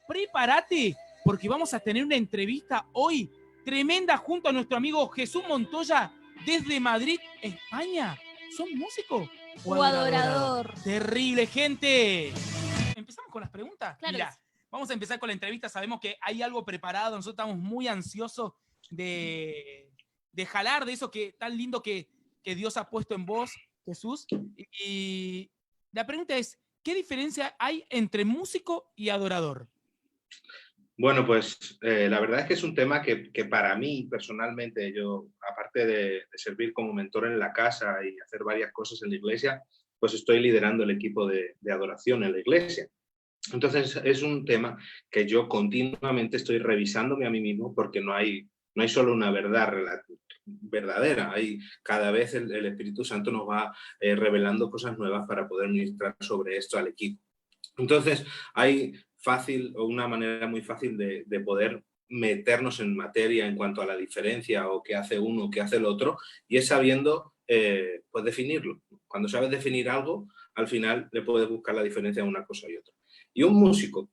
prepárate, porque vamos a tener una entrevista hoy tremenda junto a nuestro amigo Jesús Montoya desde Madrid, España. ¿Son músicos o adorador? Terrible, gente. ¿Empezamos con las preguntas? Claro. Mira, vamos a empezar con la entrevista. Sabemos que hay algo preparado. Nosotros estamos muy ansiosos de jalar de eso que tan lindo que Dios ha puesto en vos, Jesús. Y la pregunta es, ¿qué diferencia hay entre músico y adorador? Bueno, pues la verdad es que es un tema que para mí personalmente, yo aparte de servir como mentor en la casa y hacer varias cosas en la iglesia, pues estoy liderando el equipo de adoración en la iglesia. Entonces es un tema que yo continuamente estoy revisándome a mí mismo porque no hay solo una verdad verdadera, cada vez el Espíritu Santo nos va revelando cosas nuevas para poder ministrar sobre esto al equipo. Entonces hay una manera muy fácil de poder meternos en materia en cuanto a la diferencia o qué hace uno, qué hace el otro, y es sabiendo pues definirlo. Cuando sabes definir algo, al final le puedes buscar la diferencia de una cosa y otra. Y un músico,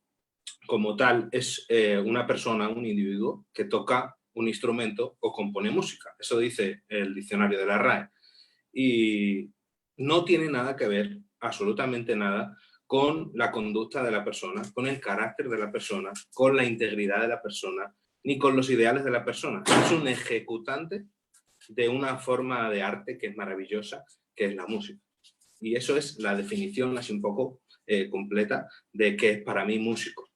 como tal, es una persona, un individuo que toca un instrumento o compone música. Eso dice el diccionario de la RAE. Y no tiene nada que ver, absolutamente nada, con la conducta de la persona, con el carácter de la persona, con la integridad de la persona, ni con los ideales de la persona. Es un ejecutante de una forma de arte que es maravillosa, que es la música. Y eso es la definición así un poco completa de qué es para mí músico.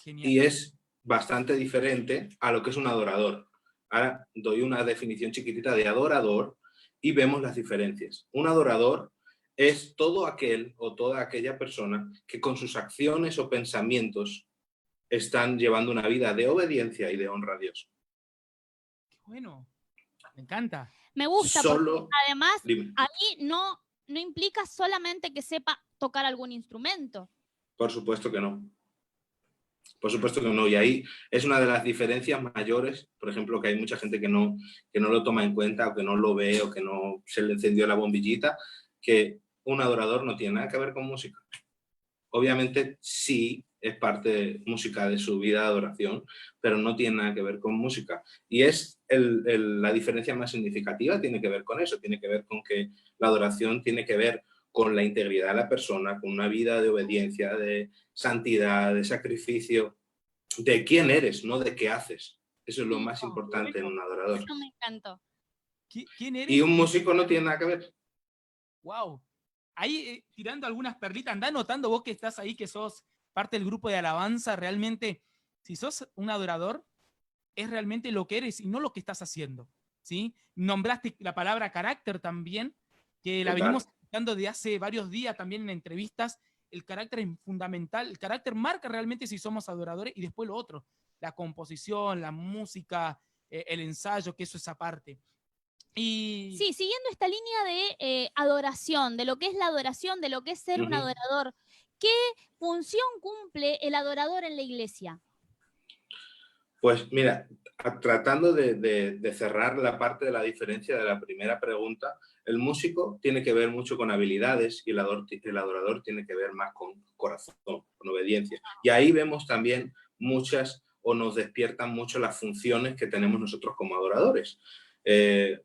Genial. Y es bastante diferente a lo que es un adorador. Ahora doy una definición chiquitita de adorador y vemos las diferencias. Un adorador es todo aquel o toda aquella persona que con sus acciones o pensamientos están llevando una vida de obediencia y de honra a Dios. Qué bueno, me encanta. Me gusta porque además ahí no implica solamente que sepa tocar algún instrumento. Por supuesto que no. Por supuesto que no, y ahí es una de las diferencias mayores, por ejemplo, que hay mucha gente que no lo toma en cuenta o que no lo ve o que no se le encendió la bombillita, que un adorador no tiene nada que ver con música. Obviamente sí es parte de música de su vida de adoración, pero no tiene nada que ver con música. Y es la diferencia más significativa, tiene que ver con eso, tiene que ver con que la adoración tiene que ver con la integridad de la persona, con una vida de obediencia, de santidad, de sacrificio, de quién eres, no de qué haces. Eso es lo más importante en un adorador. Eso me encantó. ¿Quién eres? Y un músico no tiene nada que ver. Wow. Ahí tirando algunas perlitas, andá notando vos que estás ahí, que sos parte del grupo de alabanza, realmente, si sos un adorador, es realmente lo que eres y no lo que estás haciendo, ¿sí? Nombraste la palabra carácter también, que la venimos escuchando de hace varios días también en entrevistas. El carácter es fundamental, el carácter marca realmente si somos adoradores, y después lo otro, la composición, la música, el ensayo, que eso es aparte. Y... Sí, siguiendo esta línea de adoración, de lo que es la adoración, de lo que es ser un adorador, ¿qué función cumple el adorador en la iglesia? Pues mira, tratando de cerrar la parte de la diferencia de la primera pregunta, el músico tiene que ver mucho con habilidades y el adorador tiene que ver más con corazón, con obediencia. Y ahí vemos también nos despiertan mucho las funciones que tenemos nosotros como adoradores.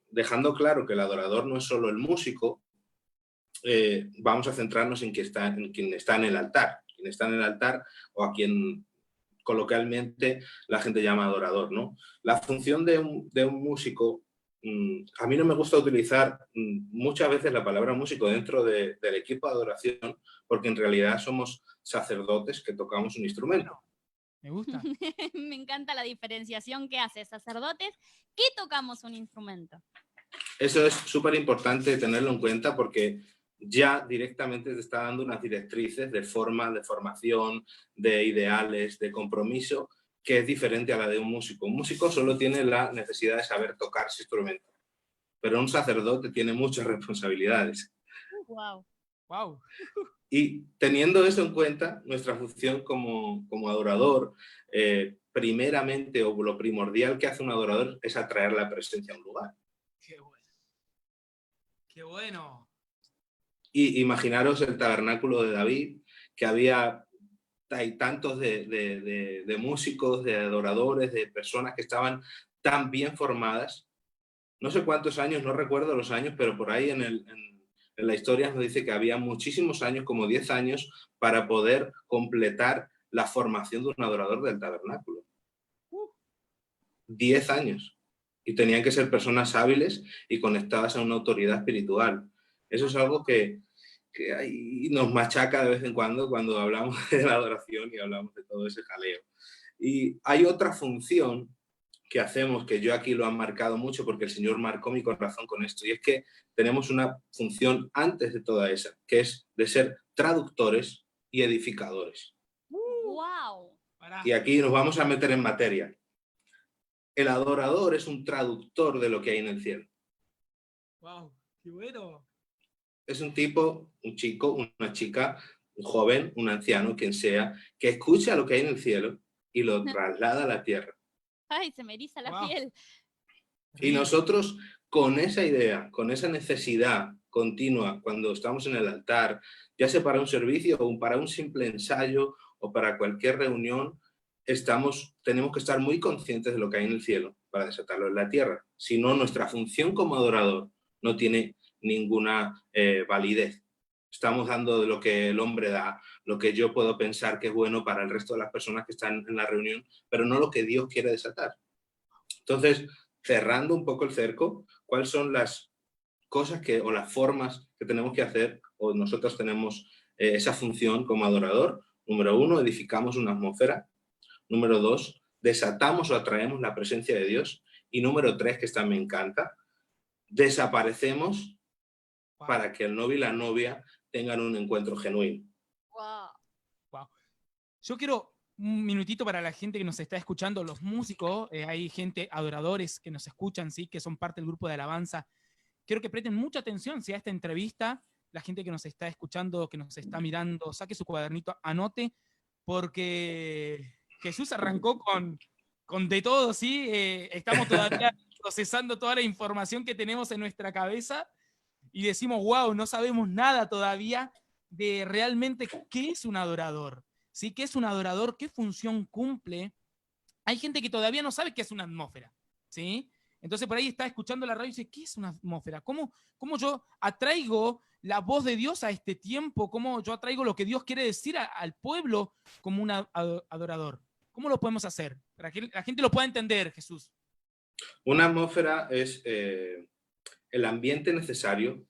Dejando claro que el adorador no es solo el músico, vamos a centrarnos en quien está en el altar. Quien está en el altar o a quien coloquialmente la gente llama adorador, ¿no? La función de un músico, a mí no me gusta utilizar muchas veces la palabra músico dentro del equipo de adoración, porque en realidad somos sacerdotes que tocamos un instrumento. Me gusta. Me encanta la diferenciación que hace sacerdotes que tocamos un instrumento. Eso es súper importante tenerlo en cuenta porque ya directamente te está dando unas directrices de forma, de formación, de ideales, de compromiso, que es diferente a la de un músico. Un músico solo tiene la necesidad de saber tocar su instrumento, pero un sacerdote tiene muchas responsabilidades. Wow. Wow. Y teniendo eso en cuenta, nuestra función como adorador, primeramente, o lo primordial que hace un adorador es atraer la presencia a un lugar. Qué bueno. Qué bueno. Y imaginaros el tabernáculo de David, que había y tantos de músicos, de adoradores, de personas que estaban tan bien formadas. No sé cuántos años, no recuerdo los años, pero por ahí en la historia nos dice que había muchísimos años, como 10 años, para poder completar la formación de un adorador del tabernáculo. 10 años. Y tenían que ser personas hábiles y conectadas a una autoridad espiritual. Eso es algo que ahí nos machaca de vez en cuando hablamos de la adoración y hablamos de todo ese jaleo. Y hay otra función que hacemos, que yo aquí lo han marcado mucho porque el Señor marcó mi corazón con esto, y es que tenemos una función antes de toda esa, que es de ser traductores y edificadores. ¡Wow! Y aquí nos vamos a meter en materia. El adorador es un traductor de lo que hay en el cielo. ¡Wow! ¡Qué bueno! Es un tipo, un chico, una chica, un joven, un anciano, quien sea, que escucha lo que hay en el cielo y lo traslada a la tierra. ¡Ay, se me eriza la Wow. piel! Y nosotros, con esa idea, con esa necesidad continua, cuando estamos en el altar, ya sea para un servicio o para un simple ensayo o para cualquier reunión, tenemos que estar muy conscientes de lo que hay en el cielo para desatarlo en la tierra. Si no, nuestra función como adorador no tiene ninguna validez. Estamos dando de lo que el hombre da, lo que yo puedo pensar que es bueno para el resto de las personas que están en la reunión, pero no lo que Dios quiere desatar. Entonces, cerrando un poco el cerco, ¿cuáles son las cosas o las formas que tenemos que hacer, o nosotros tenemos esa función como adorador? Número 1, edificamos una atmósfera. Número 2, desatamos o atraemos la presencia de Dios. Y número 3, que esta me encanta, desaparecemos para que el novio y la novia tengan un encuentro genuino. ¡Wow! Wow. Yo quiero un minutito para la gente que nos está escuchando, los músicos, hay gente, adoradores que nos escuchan, ¿sí? Que son parte del grupo de alabanza. Quiero que presten mucha atención, ¿sí? A esta entrevista, la gente que nos está escuchando, que nos está mirando, saque su cuadernito, anote, porque Jesús arrancó con de todo, ¿sí? Estamos todavía procesando toda la información que tenemos en nuestra cabeza y decimos, wow, no sabemos nada todavía de realmente qué es un adorador, ¿sí? ¿Qué es un adorador? ¿Qué función cumple? Hay gente que todavía no sabe qué es una atmósfera, ¿sí? Entonces por ahí está escuchando la radio y dice, ¿qué es una atmósfera? ¿Cómo yo atraigo la voz de Dios a este tiempo? ¿Cómo yo atraigo lo que Dios quiere decir al pueblo como un adorador? ¿Cómo lo podemos hacer? Para que la gente lo pueda entender, Jesús. Una atmósfera es el ambiente necesario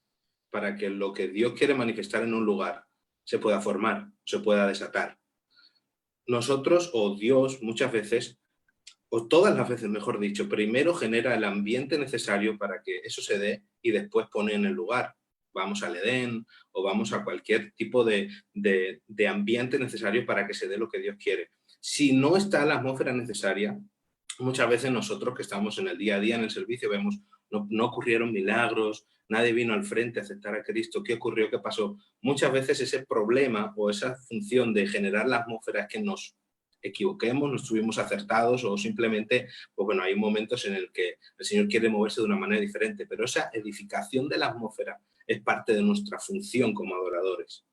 para que lo que Dios quiere manifestar en un lugar se pueda formar, se pueda desatar. Nosotros, o Dios, muchas veces, o todas las veces, mejor dicho, primero genera el ambiente necesario para que eso se dé y después pone en el lugar. Vamos al Edén o vamos a cualquier tipo de ambiente necesario para que se dé lo que Dios quiere. Si no está la atmósfera necesaria, muchas veces nosotros que estamos en el día a día en el servicio vemos no ocurrieron milagros, nadie vino al frente a aceptar a Cristo, ¿qué ocurrió? ¿Qué pasó? Muchas veces ese problema o esa función de generar la atmósfera es que nos equivoquemos, no estuvimos acertados o simplemente, pues bueno, hay momentos en el que el Señor quiere moverse de una manera diferente, pero esa edificación de la atmósfera es parte de nuestra función como adoradores.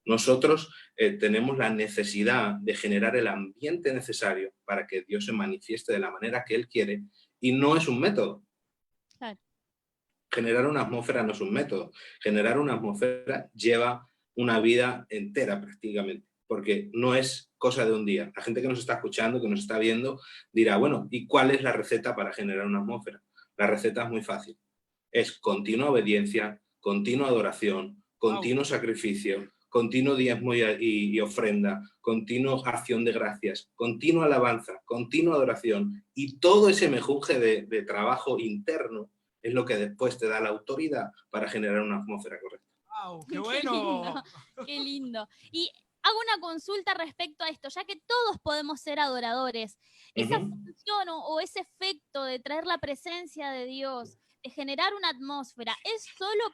Nosotros tenemos la necesidad de generar el ambiente necesario para que Dios se manifieste de la manera que Él quiere y no es un método. Claro. Generar una atmósfera no es un método. Generar una atmósfera lleva una vida entera prácticamente, porque no es cosa de un día. La gente que nos está escuchando, que nos está viendo, dirá, bueno, ¿y cuál es la receta para generar una atmósfera? La receta es muy fácil. Es continua obediencia, continua adoración, continuo sacrificio, continuo diezmo y ofrenda, continua acción de gracias, continua alabanza, continua adoración y todo ese mejunje de trabajo interno es lo que después te da la autoridad para generar una atmósfera correcta. ¡Wow! ¡Qué bueno! Qué lindo. Y hago una consulta respecto a esto, ya que todos podemos ser adoradores. Esa función o ese efecto de traer la presencia de Dios, de generar una atmósfera, ¿es solo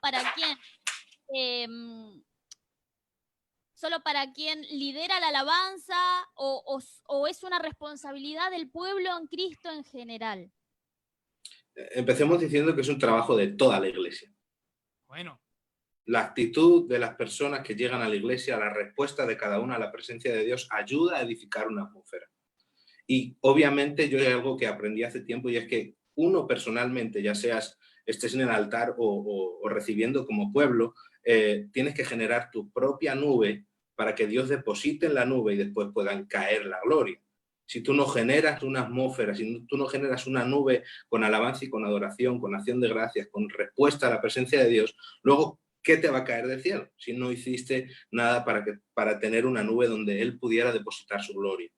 para quien lidera la alabanza o es una responsabilidad del pueblo en Cristo en general? Empecemos diciendo que es un trabajo de toda la iglesia. Bueno. La actitud de las personas que llegan a la iglesia, la respuesta de cada una a la presencia de Dios, ayuda a edificar una atmósfera. Y obviamente yo hay algo que aprendí hace tiempo, y es que uno personalmente, ya estés en el altar o recibiendo como pueblo, tienes que generar tu propia nube para que Dios deposite en la nube y después puedan caer la gloria. Si tú no generas una atmósfera, si tú no generas una nube con alabanza y con adoración, con acción de gracias, con respuesta a la presencia de Dios, luego, ¿qué te va a caer del cielo si no hiciste nada para tener una nube donde Él pudiera depositar su gloria?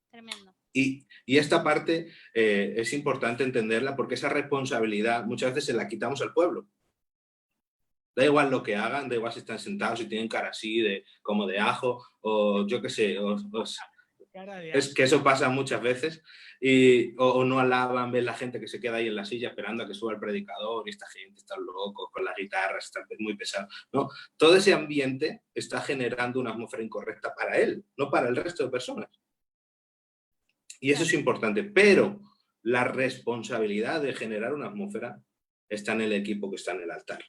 Tremendo. Y esta parte es importante entenderla, porque esa responsabilidad muchas veces se la quitamos al pueblo. Da igual lo que hagan, da igual si están sentados, si tienen cara así como de ajo, o yo qué sé, es que eso pasa muchas veces, o no alaban, ven la gente que se queda ahí en la silla esperando a que suba el predicador, y esta gente está loco con las guitarras, está muy pesado, ¿no? Todo ese ambiente está generando una atmósfera incorrecta para él, no para el resto de personas. Y eso es importante, pero la responsabilidad de generar una atmósfera está en el equipo que está en el altar.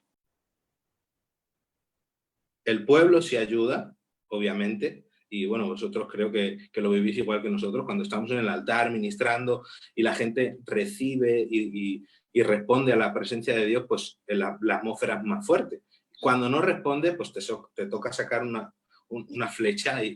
El pueblo sí ayuda, obviamente, y bueno, vosotros creo que lo vivís igual que nosotros, cuando estamos en el altar ministrando y la gente recibe y responde a la presencia de Dios, pues la atmósfera es más fuerte. Cuando no responde, pues te toca sacar una flecha y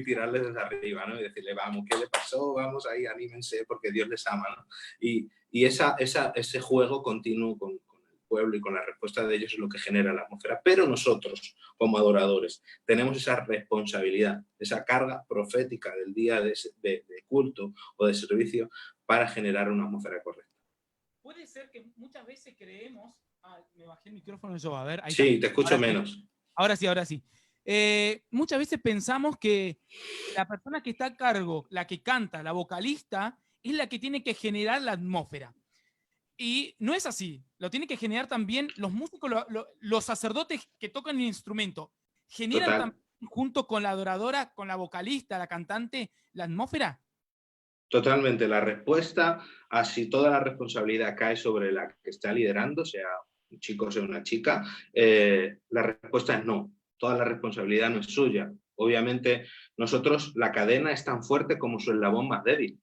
tirarles desde arriba, ¿no? Y decirle, vamos, ¿qué le pasó? Vamos ahí, anímense, porque Dios les ama, ¿no? Y ese juego continuo con el pueblo y con la respuesta de ellos es lo que genera la atmósfera. Pero nosotros, como adoradores, tenemos esa responsabilidad, esa carga profética del día de culto o de servicio para generar una atmósfera correcta. Puede ser que muchas veces creemos... me bajé el micrófono yo, a ver. Ahí sí, está. Te escucho menos. Ahora sí. Muchas veces pensamos que la persona que está a cargo, la que canta, la vocalista, es la que tiene que generar la atmósfera. Y no es así. Lo tienen que generar también los músicos, los sacerdotes que tocan el instrumento. ¿Generan también, junto con la adoradora, con la vocalista, la cantante, la atmósfera? Totalmente. La respuesta, así toda la responsabilidad cae sobre la que está liderando, sea un chico o sea una chica, la respuesta es no. Toda la responsabilidad no es suya. Obviamente, nosotros, la cadena es tan fuerte como su eslabón más débil.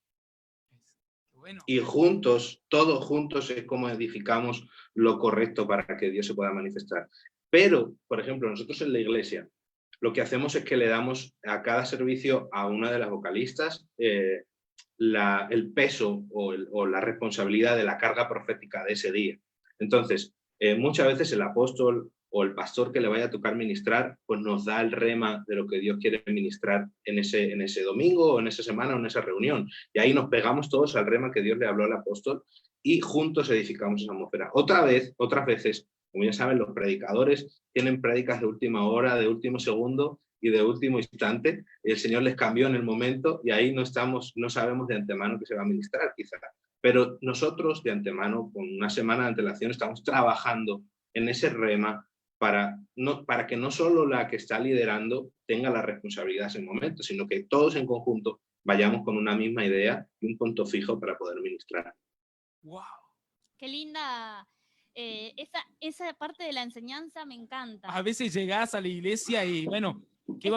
Bueno. Y juntos, todos juntos, es como edificamos lo correcto para que Dios se pueda manifestar. Pero, por ejemplo, nosotros en la iglesia, lo que hacemos es que le damos a cada servicio a una de las vocalistas el peso o la responsabilidad de la carga profética de ese día. Entonces, muchas veces el apóstol o el pastor que le vaya a tocar ministrar, pues nos da el rema de lo que Dios quiere ministrar en ese domingo o en esa semana o en esa reunión. Y ahí nos pegamos todos al rema que Dios le habló al apóstol y juntos edificamos esa atmósfera. Otras veces, como ya saben, los predicadores tienen prédicas de última hora, de último segundo y de último instante. El Señor les cambió en el momento y ahí no sabemos de antemano que se va a ministrar quizá. Pero nosotros de antemano, con una semana de antelación, estamos trabajando en ese rema para que no solo la que está liderando tenga la responsabilidad en ese momento, sino que todos en conjunto vayamos con una misma idea y un punto fijo para poder ministrar. ¡Wow! ¡Qué linda! Esa parte de la enseñanza me encanta. A veces llegás a la iglesia y, bueno, ¿qué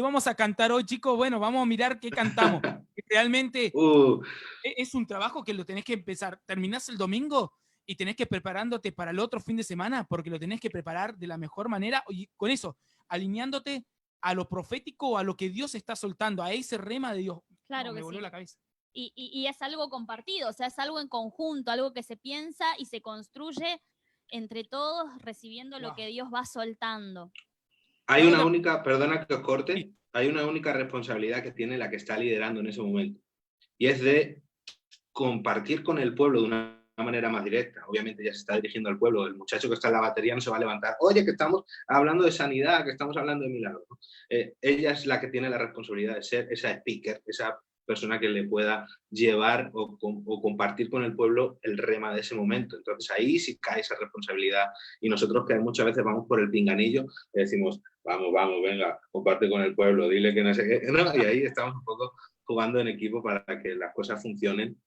vamos a cantar hoy, chicos? Bueno, vamos a mirar qué cantamos. Realmente es un trabajo que lo tenés que empezar. Terminás el domingo y tenés que preparándote para el otro fin de semana, porque lo tenés que preparar de la mejor manera y con eso, alineándote a lo profético, a lo que Dios está soltando, a ese rema de Dios. Claro, me voló la cabeza. Y es algo compartido, o sea, es algo en conjunto, algo que se piensa y se construye entre todos, recibiendo lo que Dios va soltando. Hay una única, perdona que os corte, sí. Hay una única responsabilidad que tiene la que está liderando en ese momento, y es de compartir con el pueblo de una manera más directa. Obviamente ya se está dirigiendo al pueblo, el muchacho que está en la batería no se va a levantar, oye, que estamos hablando de sanidad, que estamos hablando de milagros. Ella es la que tiene la responsabilidad de ser esa speaker, esa persona que le pueda llevar o compartir con el pueblo el rema de ese momento. Entonces ahí sí cae esa responsabilidad, y nosotros que muchas veces vamos por el pinganillo y decimos, vamos, venga, comparte con el pueblo, dile que no sé qué, ¿no? Y ahí estamos un poco jugando en equipo para que las cosas funcionen,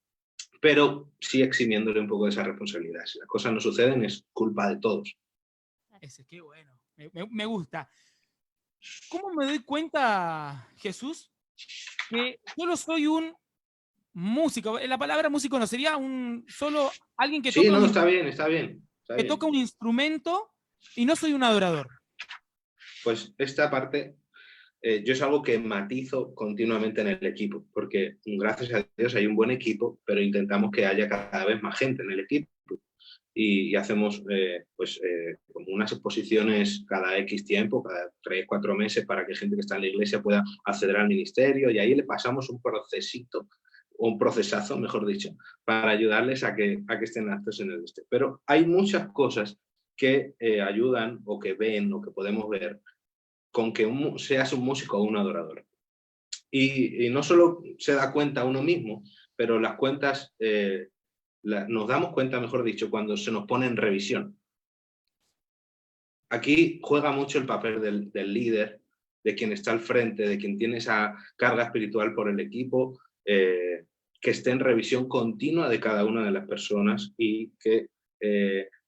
pero sí eximiéndole un poco de esa responsabilidad. Si las cosas no suceden es culpa de todos. Ese, qué bueno. Me gusta. ¿Cómo me doy cuenta, Jesús, que solo soy un músico? La palabra músico no sería solo alguien Sí, no, está bien, está bien. Está que bien. toca un instrumento y no soy un adorador. Pues esta parte, yo es algo que matizo continuamente en el equipo, porque gracias a Dios hay un buen equipo, pero intentamos que haya cada vez más gente en el equipo. Y hacemos como unas exposiciones cada X tiempo, cada 3, 4 meses, para que gente que está en la iglesia pueda acceder al ministerio, y ahí le pasamos un procesito, o un procesazo, mejor dicho, para ayudarles a que estén aptos en el este. Pero hay muchas cosas que ayudan o que ven o que podemos ver con que seas un músico o un adorador. Y no solo se da cuenta uno mismo, pero las cuentas nos damos cuenta, mejor dicho, cuando se nos pone en revisión. Aquí juega mucho el papel del líder, de quien está al frente, de quien tiene esa carga espiritual por el equipo, que esté en revisión continua de cada una de las personas, y que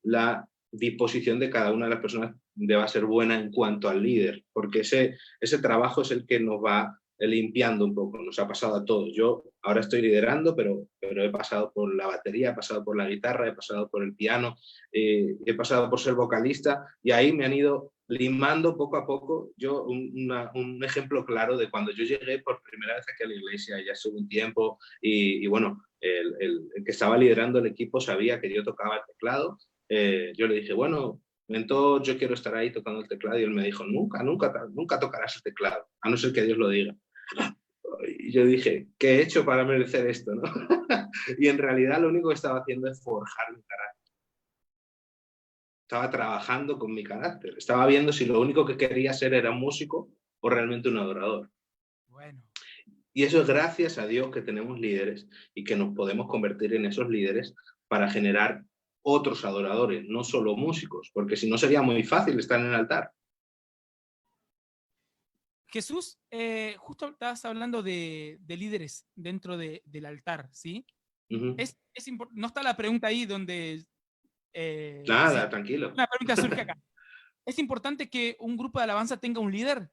la disposición de cada una de las personas deba ser buena en cuanto al líder, porque ese trabajo es el que nos va limpiando un poco. Nos ha pasado a todos. Yo ahora estoy liderando, pero he pasado por la batería, he pasado por la guitarra, he pasado por el piano, he pasado por ser vocalista, y ahí me han ido limando poco a poco. Yo, un ejemplo claro de cuando yo llegué por primera vez aquí a la iglesia, ya hace un tiempo, y bueno, el que estaba liderando el equipo sabía que yo tocaba el teclado. Yo le dije, bueno, mentor, yo quiero estar ahí tocando el teclado, y él me dijo, nunca tocarás el teclado, a no ser que Dios lo diga. Y yo dije, ¿qué he hecho para merecer esto, no? Y en realidad lo único que estaba haciendo es forjar mi carácter. Estaba trabajando con mi carácter. Estaba viendo si lo único que quería ser era un músico o realmente un adorador. Bueno. Y eso es gracias a Dios que tenemos líderes y que nos podemos convertir en esos líderes para generar otros adoradores, no solo músicos, porque si no sería muy fácil estar en el altar. Jesús, justo estabas hablando de líderes dentro del altar, ¿sí? Uh-huh. No está la pregunta ahí donde... Nada, ¿sí? tranquilo. Una pregunta surge acá. ¿Es importante que un grupo de alabanza tenga un líder?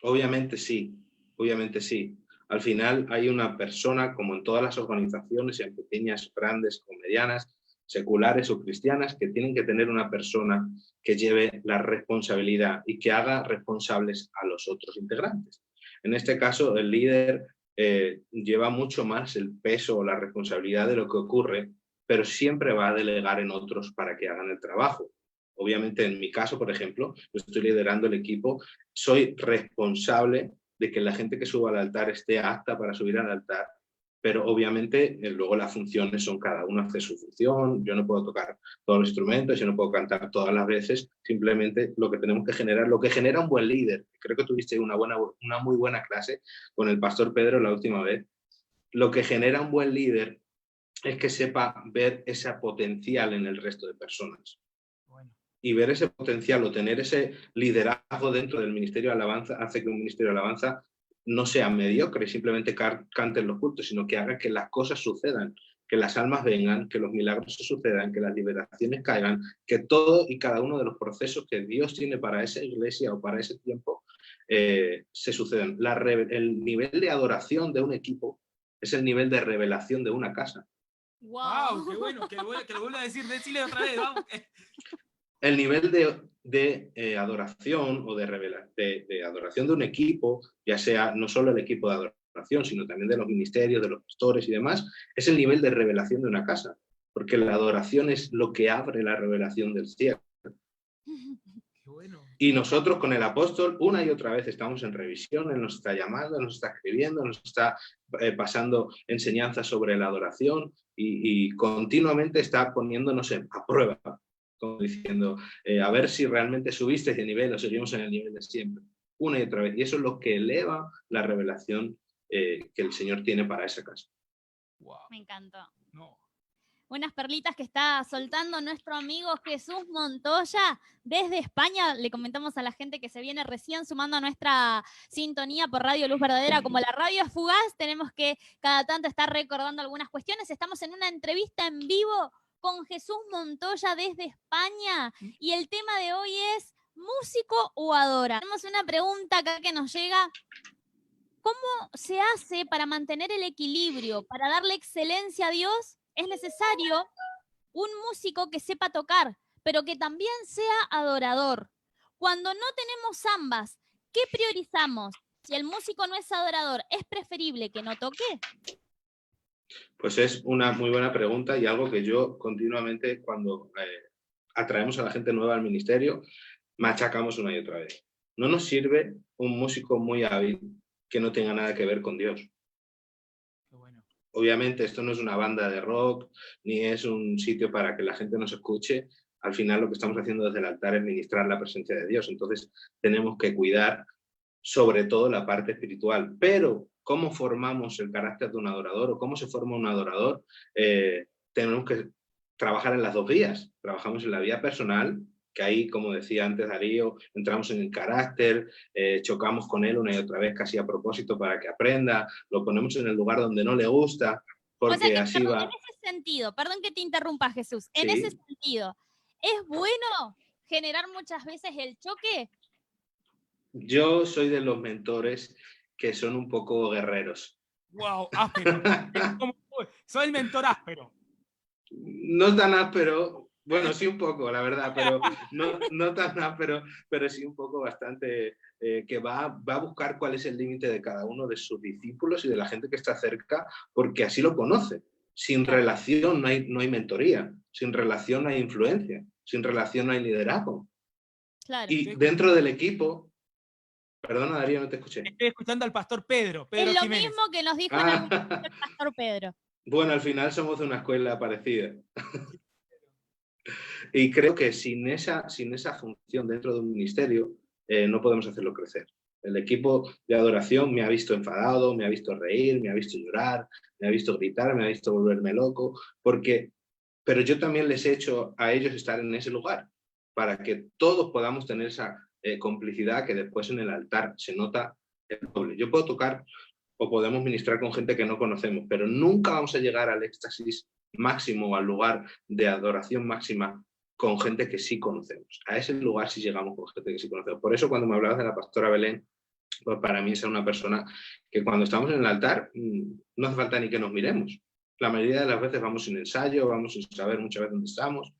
Obviamente sí, obviamente sí. Al final hay una persona, como en todas las organizaciones, sean pequeñas, grandes o medianas, seculares o cristianas, que tienen que tener una persona que lleve la responsabilidad y que haga responsables a los otros integrantes. En este caso, el líder lleva mucho más el peso o la responsabilidad de lo que ocurre, pero siempre va a delegar en otros para que hagan el trabajo. Obviamente, en mi caso, por ejemplo, yo estoy liderando el equipo, soy responsable de que la gente que suba al altar esté apta para subir al altar, pero obviamente luego las funciones son, cada uno hace su función. Yo no puedo tocar todos los instrumentos, yo no puedo cantar todas las veces. Simplemente lo que tenemos que generar, lo que genera un buen líder, creo que tuviste una muy buena clase con el pastor Pedro la última vez, lo que genera un buen líder es que sepa ver ese potencial en el resto de personas. Bueno. Y ver ese potencial o tener ese liderazgo dentro del ministerio de alabanza hace que un ministerio de alabanza no sea mediocre, simplemente cante en los cultos, sino que haga que las cosas sucedan, que las almas vengan, que los milagros se sucedan, que las liberaciones caigan, que todo y cada uno de los procesos que Dios tiene para esa iglesia o para ese tiempo se sucedan. El nivel de adoración de un equipo es el nivel de revelación de una casa. ¡Wow! ¡Qué bueno! Que lo vuelva a decir, decile otra vez, vamos. El nivel de adoración o de adoración de un equipo, ya sea no solo el equipo de adoración, sino también de los ministerios, de los pastores y demás, es el nivel de revelación de una casa, porque la adoración es lo que abre la revelación del cielo. Bueno. Y nosotros con el apóstol una y otra vez estamos en revisión, él nos está llamando, nos está escribiendo, nos está pasando enseñanzas sobre la adoración y continuamente está poniéndonos a prueba, como diciendo, a ver si realmente subiste de nivel o seguimos en el nivel de siempre, una y otra vez. Y eso es lo que eleva la revelación que el Señor tiene para esa casa. Wow. Me encantó. No. Unas perlitas que está soltando nuestro amigo Jesús Montoya desde España. Le comentamos a la gente que se viene recién sumando a nuestra sintonía por Radio Luz Verdadera. Como la radio es fugaz, tenemos que cada tanto estar recordando algunas cuestiones. Estamos en una entrevista en vivo con Jesús Montoya desde España y el tema de hoy es ¿músico o adora? Tenemos una pregunta acá que nos llega. ¿Cómo se hace para mantener el equilibrio, para darle excelencia a Dios? Es necesario un músico que sepa tocar, pero que también sea adorador. Cuando no tenemos ambas, ¿qué priorizamos? Si el músico no es adorador, ¿es preferible que no toque? Pues es una muy buena pregunta y algo que yo continuamente cuando atraemos a la gente nueva al ministerio, machacamos una y otra vez. No nos sirve un músico muy hábil que no tenga nada que ver con Dios. Qué bueno. Obviamente esto no es una banda de rock, ni es un sitio para que la gente nos escuche. Al final lo que estamos haciendo desde el altar es ministrar la presencia de Dios. Entonces tenemos que cuidar sobre todo la parte espiritual. Pero ¿cómo formamos el carácter de un adorador o cómo se forma un adorador? Tenemos que trabajar en las dos vías. Trabajamos en la vía personal, que ahí, como decía antes Darío, entramos en el carácter, chocamos con él una y otra vez casi a propósito para que aprenda, lo ponemos en el lugar donde no le gusta, O sea porque que, así perdón, va. en ese sentido, perdón que te interrumpa, Jesús, en ese Sí, sentido, ¿es bueno generar muchas veces el choque? yo soy de los mentores que son un poco guerreros. Wow, áspero. Soy el mentor áspero. No tan áspero, bueno, sí un poco, la verdad, pero no tan áspero, pero sí un poco bastante, que va a buscar cuál es el límite de cada uno de sus discípulos y de la gente que está cerca, porque así lo conoce. Sin relación no hay mentoría, sin relación no hay influencia, sin relación no hay liderazgo. Claro. Y dentro del equipo, perdona Darío, no te escuché. Estoy escuchando al pastor Pedro Es lo Jiménez. mismo que nos dijo en algún momento el pastor Pedro. Bueno, al final somos de una escuela parecida. Y creo que sin esa función dentro de un ministerio no podemos hacerlo crecer. El equipo de adoración me ha visto enfadado, me ha visto reír, me ha visto llorar, me ha visto gritar, me ha visto volverme loco, pero yo también les he hecho a ellos estar en ese lugar, para que todos podamos tener esa complicidad que después en el altar se nota el doble. Yo puedo tocar o podemos ministrar con gente que no conocemos, pero nunca vamos a llegar al éxtasis máximo o al lugar de adoración máxima con gente que sí conocemos. A ese lugar sí llegamos con gente que sí conocemos. Por eso cuando me hablabas de la pastora Belén, pues para mí es una persona que cuando estamos en el altar no hace falta ni que nos miremos. La mayoría de las veces vamos sin ensayo, vamos sin saber muchas veces dónde estamos,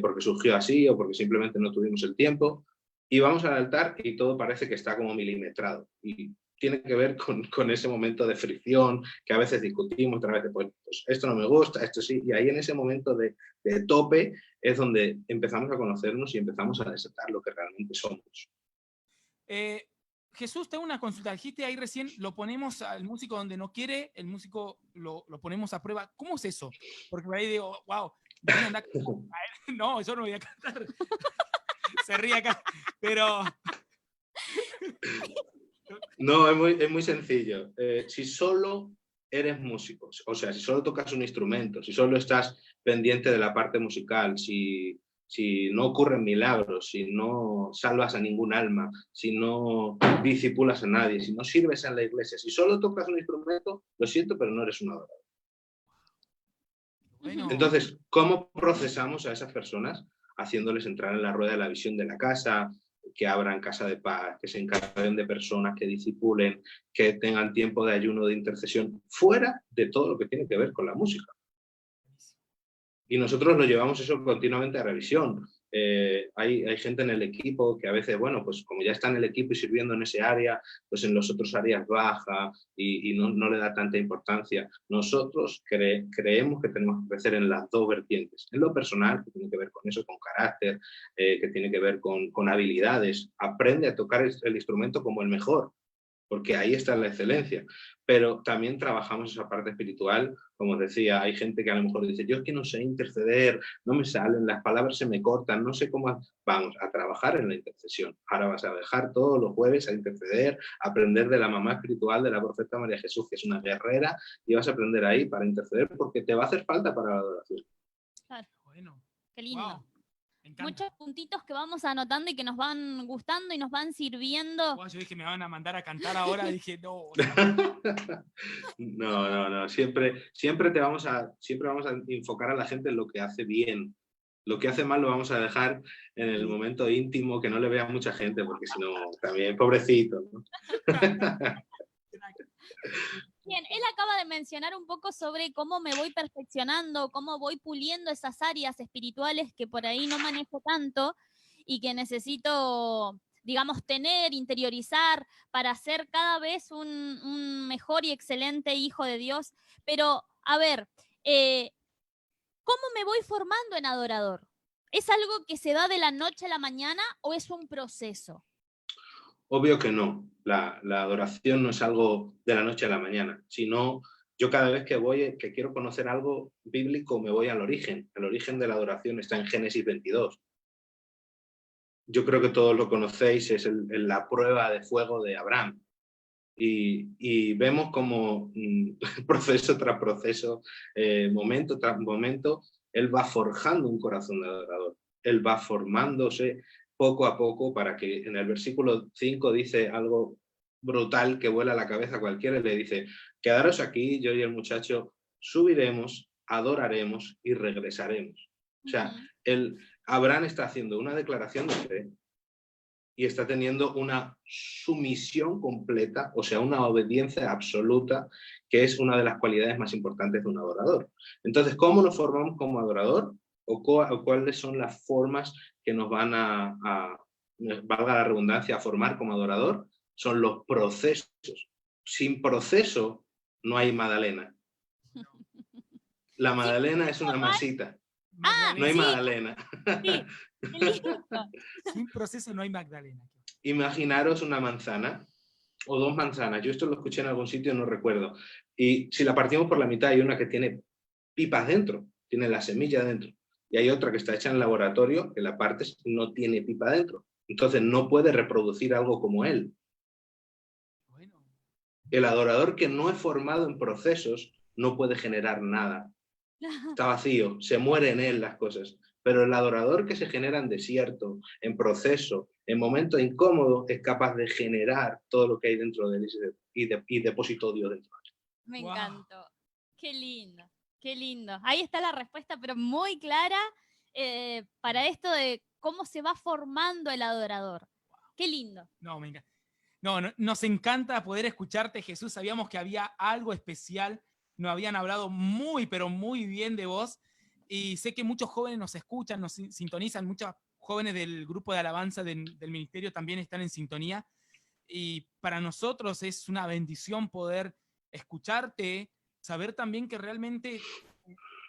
porque surgió así o porque simplemente no tuvimos el tiempo. Y vamos al altar y todo parece que está como milimetrado. Y tiene que ver con ese momento de fricción, que a veces discutimos, otra vez pues esto no me gusta, esto sí. Y ahí en ese momento de tope es donde empezamos a conocernos y empezamos a desatar lo que realmente somos. Jesús, tengo una consulta. Dijiste ahí recién, lo ponemos al músico donde no quiere, el músico lo ponemos a prueba. ¿Cómo es eso? Porque ahí digo, wow, no, yo no voy a cantar. Se ríe acá, pero... No, es muy sencillo. Si solo eres músico, o sea, si solo tocas un instrumento, si solo estás pendiente de la parte musical, si no ocurren milagros, si no salvas a ningún alma, si no discipulas a nadie, si no sirves en la iglesia, si solo tocas un instrumento, lo siento, pero no eres un adorador. Bueno. Entonces, ¿cómo procesamos a esas personas? Haciéndoles entrar en la rueda de la visión de la casa, que abran casa de paz, que se encarguen de personas, que discipulen, que tengan tiempo de ayuno, de intercesión, fuera de todo lo que tiene que ver con la música. Y nosotros lo llevamos eso continuamente a revisión. Hay gente en el equipo que a veces, bueno, pues como ya está en el equipo y sirviendo en ese área, pues en las otras áreas baja y no le da tanta importancia. Nosotros creemos que tenemos que crecer en las dos vertientes. En lo personal, que tiene que ver con eso, con carácter, que tiene que ver con habilidades. Aprende a tocar el instrumento como el mejor, porque ahí está la excelencia. Pero también trabajamos esa parte espiritual, como os decía, hay gente que a lo mejor dice, yo es que no sé interceder, no me salen, las palabras se me cortan, no sé cómo... Vamos a trabajar en la intercesión. Ahora vas a dejar todos los jueves a interceder, a aprender de la mamá espiritual de la profeta María Jesús, que es una guerrera, y vas a aprender ahí para interceder porque te va a hacer falta para la adoración. Claro. Bueno. Qué lindo. Wow. Me encanta. Muchos puntitos que vamos anotando y que nos van gustando y nos van sirviendo. Yo dije, me van a mandar a cantar ahora, dije, no. No. Siempre vamos a enfocar a la gente en lo que hace bien. Lo que hace mal lo vamos a dejar en el momento íntimo, que no le vea mucha gente, porque si no, también, pobrecito, ¿no? Bien, él acaba de mencionar un poco sobre cómo me voy perfeccionando, cómo voy puliendo esas áreas espirituales que por ahí no manejo tanto y que necesito, digamos, tener, interiorizar para ser cada vez un mejor y excelente hijo de Dios. Pero, a ver, ¿cómo me voy formando en adorador? ¿Es algo que se da de la noche a la mañana o es un proceso? Obvio que no. La adoración no es algo de la noche a la mañana, sino yo cada vez que quiero conocer algo bíblico me voy al origen. El origen de la adoración está en Génesis 22. Yo creo que todos lo conocéis, es la prueba de fuego de Abraham. Y vemos como proceso tras proceso, momento tras momento, él va forjando un corazón de adorador. Él va formándose poco a poco para que en el versículo 5 dice algo brutal que vuela a la cabeza a cualquiera y le dice, quedaros aquí, yo y el muchacho subiremos, adoraremos y regresaremos. O sea, Abraham está haciendo una declaración de fe y está teniendo una sumisión completa, o sea, una obediencia absoluta, que es una de las cualidades más importantes de un adorador. Entonces, ¿cómo nos formamos como adorador? ¿O cuáles son las formas que nos van valga la redundancia, a formar como adorador? Son los procesos. Sin proceso no hay Magdalena. La Magdalena es una masita. No hay sí. Magdalena. Sí, qué lindo. Sin proceso no hay Magdalena. Imaginaros una manzana o dos manzanas. Yo esto lo escuché en algún sitio, no recuerdo. Y si la partimos por la mitad, hay una que tiene pipas dentro, tiene la semilla dentro. Y hay otra que está hecha en laboratorio, que la partes no tiene pipa dentro. Entonces no puede reproducir algo como él. Bueno. El adorador que no es formado en procesos no puede generar nada. Está vacío, se muere en él las cosas. Pero el adorador que se genera en desierto, en proceso, en momentos incómodos, es capaz de generar todo lo que hay dentro de él y depositó Dios dentro de él. Me encantó. Qué lindo, qué lindo. Ahí está la respuesta, pero muy clara para esto de cómo se va formando el adorador. Qué lindo. No, me encanta. No, nos encanta poder escucharte, Jesús. Sabíamos que había algo especial. Nos habían hablado muy, pero muy bien de vos. Y sé que muchos jóvenes nos escuchan, nos sintonizan. Muchos jóvenes del grupo de alabanza del ministerio también están en sintonía. Y para nosotros es una bendición poder escucharte, saber también que realmente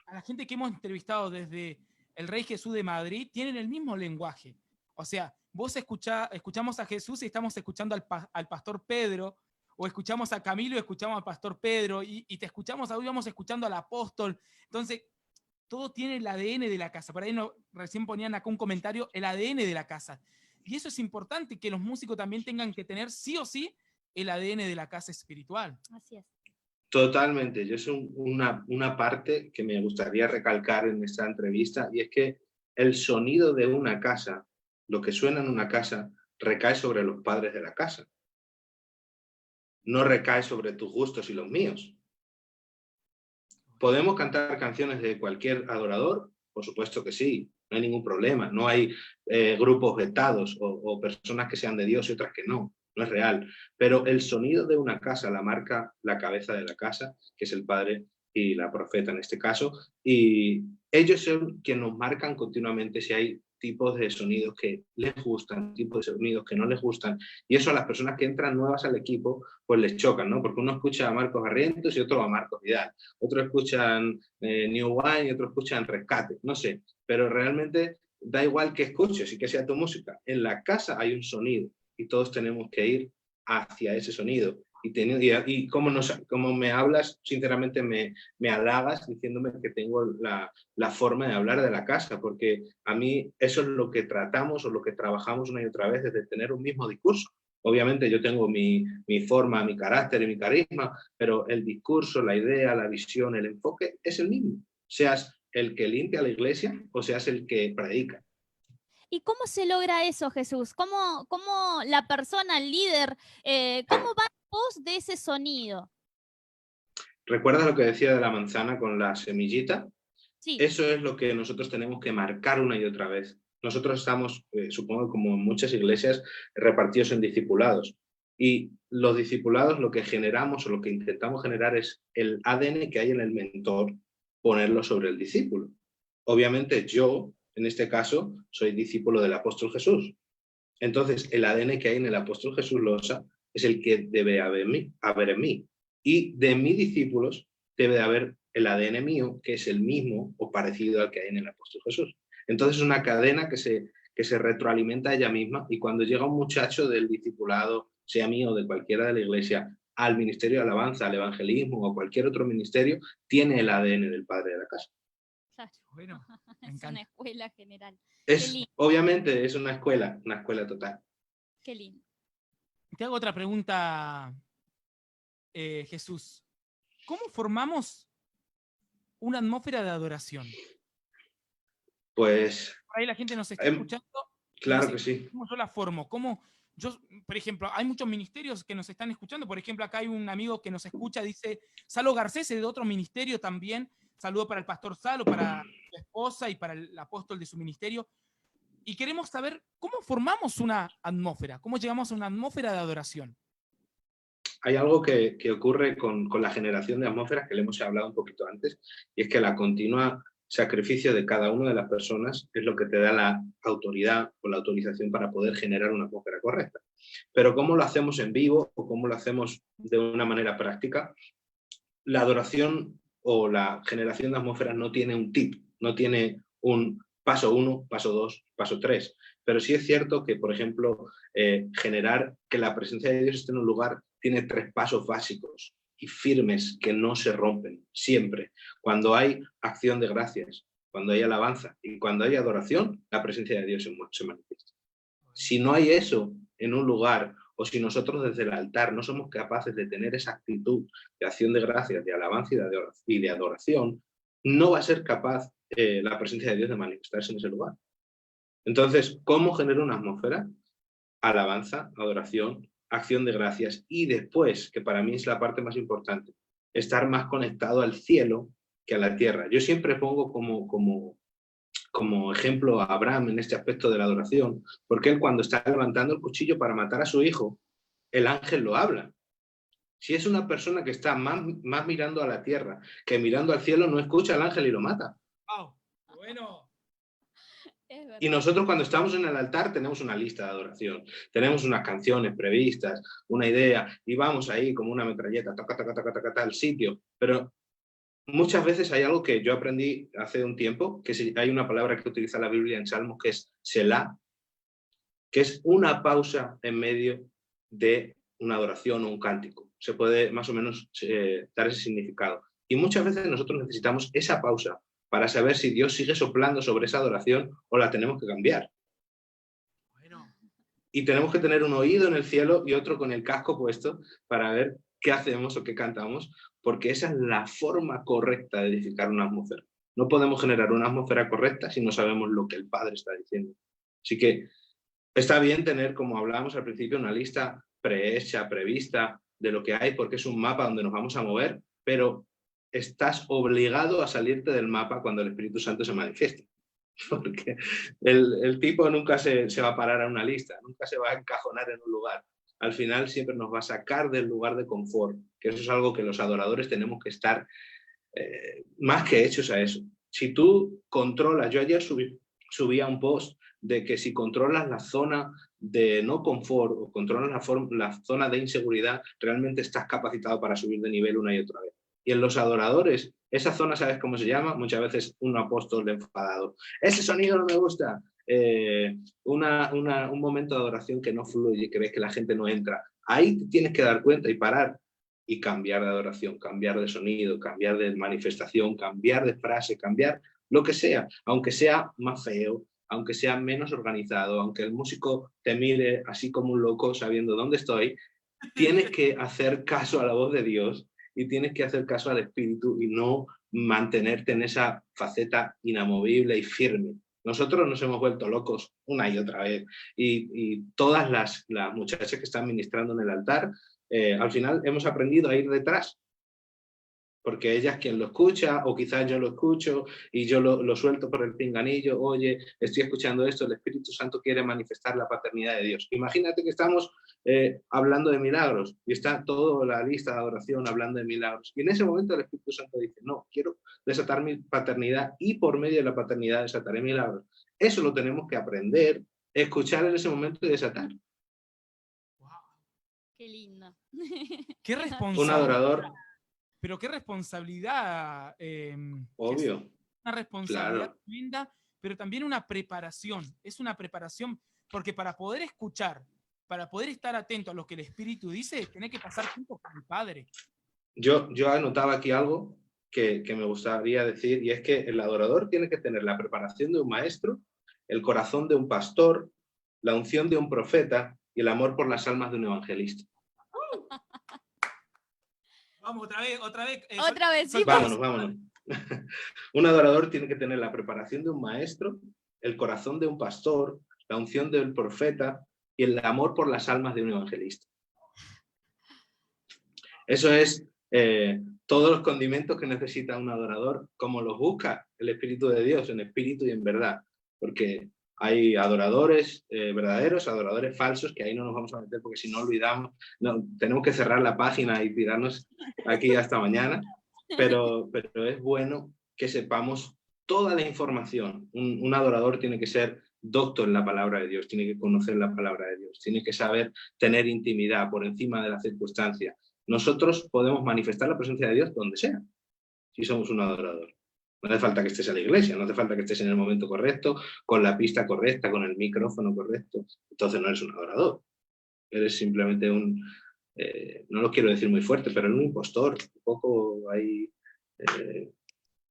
a la gente que hemos entrevistado desde el Rey Jesús de Madrid tienen el mismo lenguaje. O sea, vos escuchamos a Jesús y estamos escuchando al pastor Pedro, o escuchamos a Camilo y escuchamos al pastor Pedro, y te escuchamos, hoy vamos escuchando al apóstol. Entonces, todo tiene el ADN de la casa. Por ahí recién ponían acá un comentario, el ADN de la casa. Y eso es importante, que los músicos también tengan que tener sí o sí el ADN de la casa espiritual. Así es. Totalmente. Yo es una parte que me gustaría recalcar en esta entrevista, y es que el sonido de una casa, lo que suena en una casa, recae sobre los padres de la casa. No recae sobre tus gustos y los míos. ¿Podemos cantar canciones de cualquier adorador? Por supuesto que sí, no hay ningún problema. No hay grupos vetados o personas que sean de Dios y otras que no. No es real. Pero el sonido de una casa la marca la cabeza de la casa, que es el padre y la profeta en este caso. Y ellos son quienes nos marcan continuamente si hay tipos de sonidos que les gustan, tipos de sonidos que no les gustan, y eso a las personas que entran nuevas al equipo pues les chocan, ¿no? Porque uno escucha a Marcos Barrientos y otro a Marcos Vidal, otros escuchan New Wine y otros escuchan Rescate, no sé, pero realmente da igual que escuches y que sea tu música, en la casa hay un sonido y todos tenemos que ir hacia ese sonido. Y como me hablas, sinceramente me halagas diciéndome que tengo la forma de hablar de la casa, porque a mí eso es lo que tratamos o lo que trabajamos una y otra vez, desde tener un mismo discurso. Obviamente yo tengo mi forma, mi carácter y mi carisma, pero el discurso, la idea, la visión, el enfoque es el mismo. Seas el que limpia la iglesia o seas el que predica. ¿Y cómo se logra eso, Jesús? ¿Cómo la persona, el líder, cómo va en pos de ese sonido? ¿Recuerdas lo que decía de la manzana con la semillita? Sí, Eso es lo que nosotros tenemos que marcar una y otra vez. Nosotros estamos, supongo, como en muchas iglesias, repartidos en discipulados. Y los discipulados lo que generamos o lo que intentamos generar es el ADN que hay en el mentor, ponerlo sobre el discípulo. Obviamente yo, en este caso, soy discípulo del apóstol Jesús. Entonces, el ADN que hay en el apóstol Jesús Loza es el que debe haber en mí. Y de mis discípulos debe de haber el ADN mío, que es el mismo o parecido al que hay en el apóstol Jesús. Entonces, es una cadena que se retroalimenta ella misma, y cuando llega un muchacho del discipulado, sea mío o de cualquiera de la iglesia, al ministerio de alabanza, al evangelismo o a cualquier otro ministerio, tiene el ADN del padre de la casa. claro. Bueno, me Es encanta. una escuela general. Qué lindo, Obviamente es una escuela total. qué lindo. Te hago otra pregunta, Jesús. ¿Cómo formamos una atmósfera de adoración? Pues, Por ahí la gente nos está escuchando. claro No que sé, sí. ¿cómo yo la formo? Por ejemplo, hay muchos ministerios que nos están escuchando. Por ejemplo, acá hay un amigo que nos escucha, dice Salo Garcés, de otro ministerio también. Saludo para el pastor Salo, para su esposa y para el apóstol de su ministerio. Y queremos saber cómo formamos una atmósfera, cómo llegamos a una atmósfera de adoración. Hay algo que ocurre con la generación de atmósferas que le hemos hablado un poquito antes, y es que la continua sacrificio de cada una de las personas es lo que te da la autoridad o la autorización para poder generar una atmósfera correcta. Pero ¿cómo lo hacemos en vivo o cómo lo hacemos de una manera práctica? La adoración o la generación de atmósferas no tiene un tip, no tiene un paso 1, paso 2, paso 3. Pero sí es cierto que, por ejemplo, generar que la presencia de Dios esté en un lugar tiene 3 pasos básicos y firmes que no se rompen siempre. Cuando hay acción de gracias, cuando hay alabanza y cuando hay adoración, la presencia de Dios se manifiesta. Si no hay eso en un lugar, o si nosotros desde el altar no somos capaces de tener esa actitud de acción de gracias, de alabanza y de adoración, no va a ser capaz la presencia de Dios de manifestarse en ese lugar. Entonces, ¿cómo genero una atmósfera? Alabanza, adoración, acción de gracias, y después, que para mí es la parte más importante, estar más conectado al cielo que a la tierra. Yo siempre pongo como ejemplo a Abraham en este aspecto de la adoración, porque él, cuando está levantando el cuchillo para matar a su hijo, el ángel lo habla. Si es una persona que está más mirando a la tierra que mirando al cielo, no escucha al ángel y lo mata. ¡Wow! Bueno. Y nosotros, cuando estamos en el altar, tenemos una lista de adoración, tenemos unas canciones previstas, una idea, y vamos ahí como una metralleta, taca, taca, taca, taca, al sitio. Pero muchas veces hay algo que yo aprendí hace un tiempo, que hay una palabra que utiliza la Biblia en Salmos, que es Selah, que es una pausa en medio de una adoración o un cántico. Se puede más o menos dar ese significado. Y muchas veces nosotros necesitamos esa pausa para saber si Dios sigue soplando sobre esa adoración o la tenemos que cambiar. Bueno. Y tenemos que tener un oído en el cielo y otro con el casco puesto para ver qué hacemos o qué cantamos, porque esa es la forma correcta de edificar una atmósfera. No podemos generar una atmósfera correcta si no sabemos lo que el Padre está diciendo. Así que está bien tener, como hablábamos al principio, una lista prehecha, prevista de lo que hay, porque es un mapa donde nos vamos a mover, pero estás obligado a salirte del mapa cuando el Espíritu Santo se manifieste. Porque el tipo nunca se va a parar a una lista, nunca se va a encajonar en un lugar. Al final siempre nos va a sacar del lugar de confort, que eso es algo que los adoradores tenemos que estar más que hechos a eso. Si tú controlas, yo ayer subía un post de que si controlas la zona de no confort o controlas la zona de inseguridad, realmente estás capacitado para subir de nivel una y otra vez. Y en los adoradores, esa zona, ¿sabes cómo se llama? Muchas veces un apóstol enfadado. Ese sonido no me gusta. Un momento de adoración que no fluye, que ves que la gente no entra. Ahí te tienes que dar cuenta y parar y cambiar de adoración, cambiar de sonido, cambiar de manifestación, cambiar de frase, cambiar lo que sea, aunque sea más feo, aunque sea menos organizado, aunque el músico te mire así como un loco sabiendo dónde estoy, tienes que hacer caso a la voz de Dios y tienes que hacer caso al Espíritu y no mantenerte en esa faceta inamovible y firme. Nosotros nos hemos vuelto locos una y otra vez. Y todas las muchachas que están ministrando en el altar, al final hemos aprendido a ir detrás. Porque ella es quien lo escucha, o quizás yo lo escucho y yo lo suelto por el pinganillo. Oye, estoy escuchando esto, el Espíritu Santo quiere manifestar la paternidad de Dios. Imagínate que estamos hablando de milagros y está toda la lista de adoración hablando de milagros. Y en ese momento el Espíritu Santo dice, no, quiero desatar mi paternidad y por medio de la paternidad desataré milagros. Eso lo tenemos que aprender, escuchar en ese momento y desatar. Wow. Qué lindo. Qué responsabilidad. Un adorador. Pero qué responsabilidad. Obvio. Una responsabilidad Claro. tremenda, pero también una preparación. Es una preparación, porque para poder escuchar, para poder estar atento a lo que el Espíritu dice, tenés que pasar tiempo con el Padre. Yo anotaba aquí algo que me gustaría decir, y es que el adorador tiene que tener la preparación de un maestro, el corazón de un pastor, la unción de un profeta y el amor por las almas de un evangelista. Vamos, otra vez. Otra vez, sí. Vámonos. Un adorador tiene que tener la preparación de un maestro, el corazón de un pastor, la unción del profeta y el amor por las almas de un evangelista. Eso es todos los condimentos que necesita un adorador, como los busca el Espíritu de Dios, en espíritu y en verdad. Porque hay adoradores verdaderos, adoradores falsos, que ahí no nos vamos a meter porque si no olvidamos, tenemos que cerrar la página y tirarnos aquí hasta mañana, pero es bueno que sepamos toda la información. Un adorador tiene que ser doctor en la palabra de Dios, tiene que conocer la palabra de Dios, tiene que saber tener intimidad por encima de las circunstancias. Nosotros podemos manifestar la presencia de Dios donde sea, si somos un adorador. No hace falta que estés en la iglesia, no hace falta que estés en el momento correcto, con la pista correcta, con el micrófono correcto. Entonces no eres un adorador. Eres simplemente no lo quiero decir muy fuerte, pero un impostor. Un poco ahí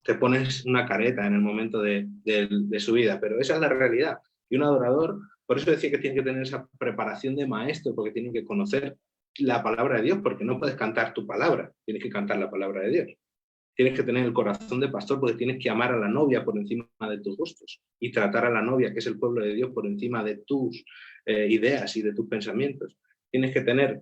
te pones una careta en el momento de su vida, pero esa es la realidad. Y un adorador, por eso decía que tiene que tener esa preparación de maestro, porque tiene que conocer la palabra de Dios, porque no puedes cantar tu palabra, tienes que cantar la palabra de Dios. Tienes que tener el corazón de pastor porque tienes que amar a la novia por encima de tus gustos y tratar a la novia, que es el pueblo de Dios, por encima de tus ideas y de tus pensamientos. Tienes que tener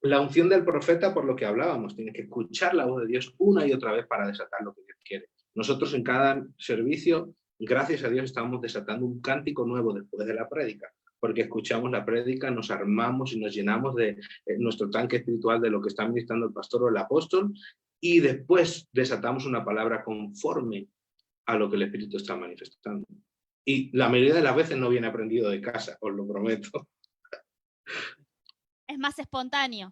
la unción del profeta por lo que hablábamos. Tienes que escuchar la voz de Dios una y otra vez para desatar lo que Dios quiere. Nosotros en cada servicio, gracias a Dios, estamos desatando un cántico nuevo después de la prédica, porque escuchamos la prédica, nos armamos y nos llenamos de nuestro tanque espiritual de lo que está ministrando el pastor o el apóstol, y después desatamos una palabra conforme a lo que el Espíritu está manifestando. Y la mayoría de las veces no viene aprendido de casa, os lo prometo. Es más espontáneo.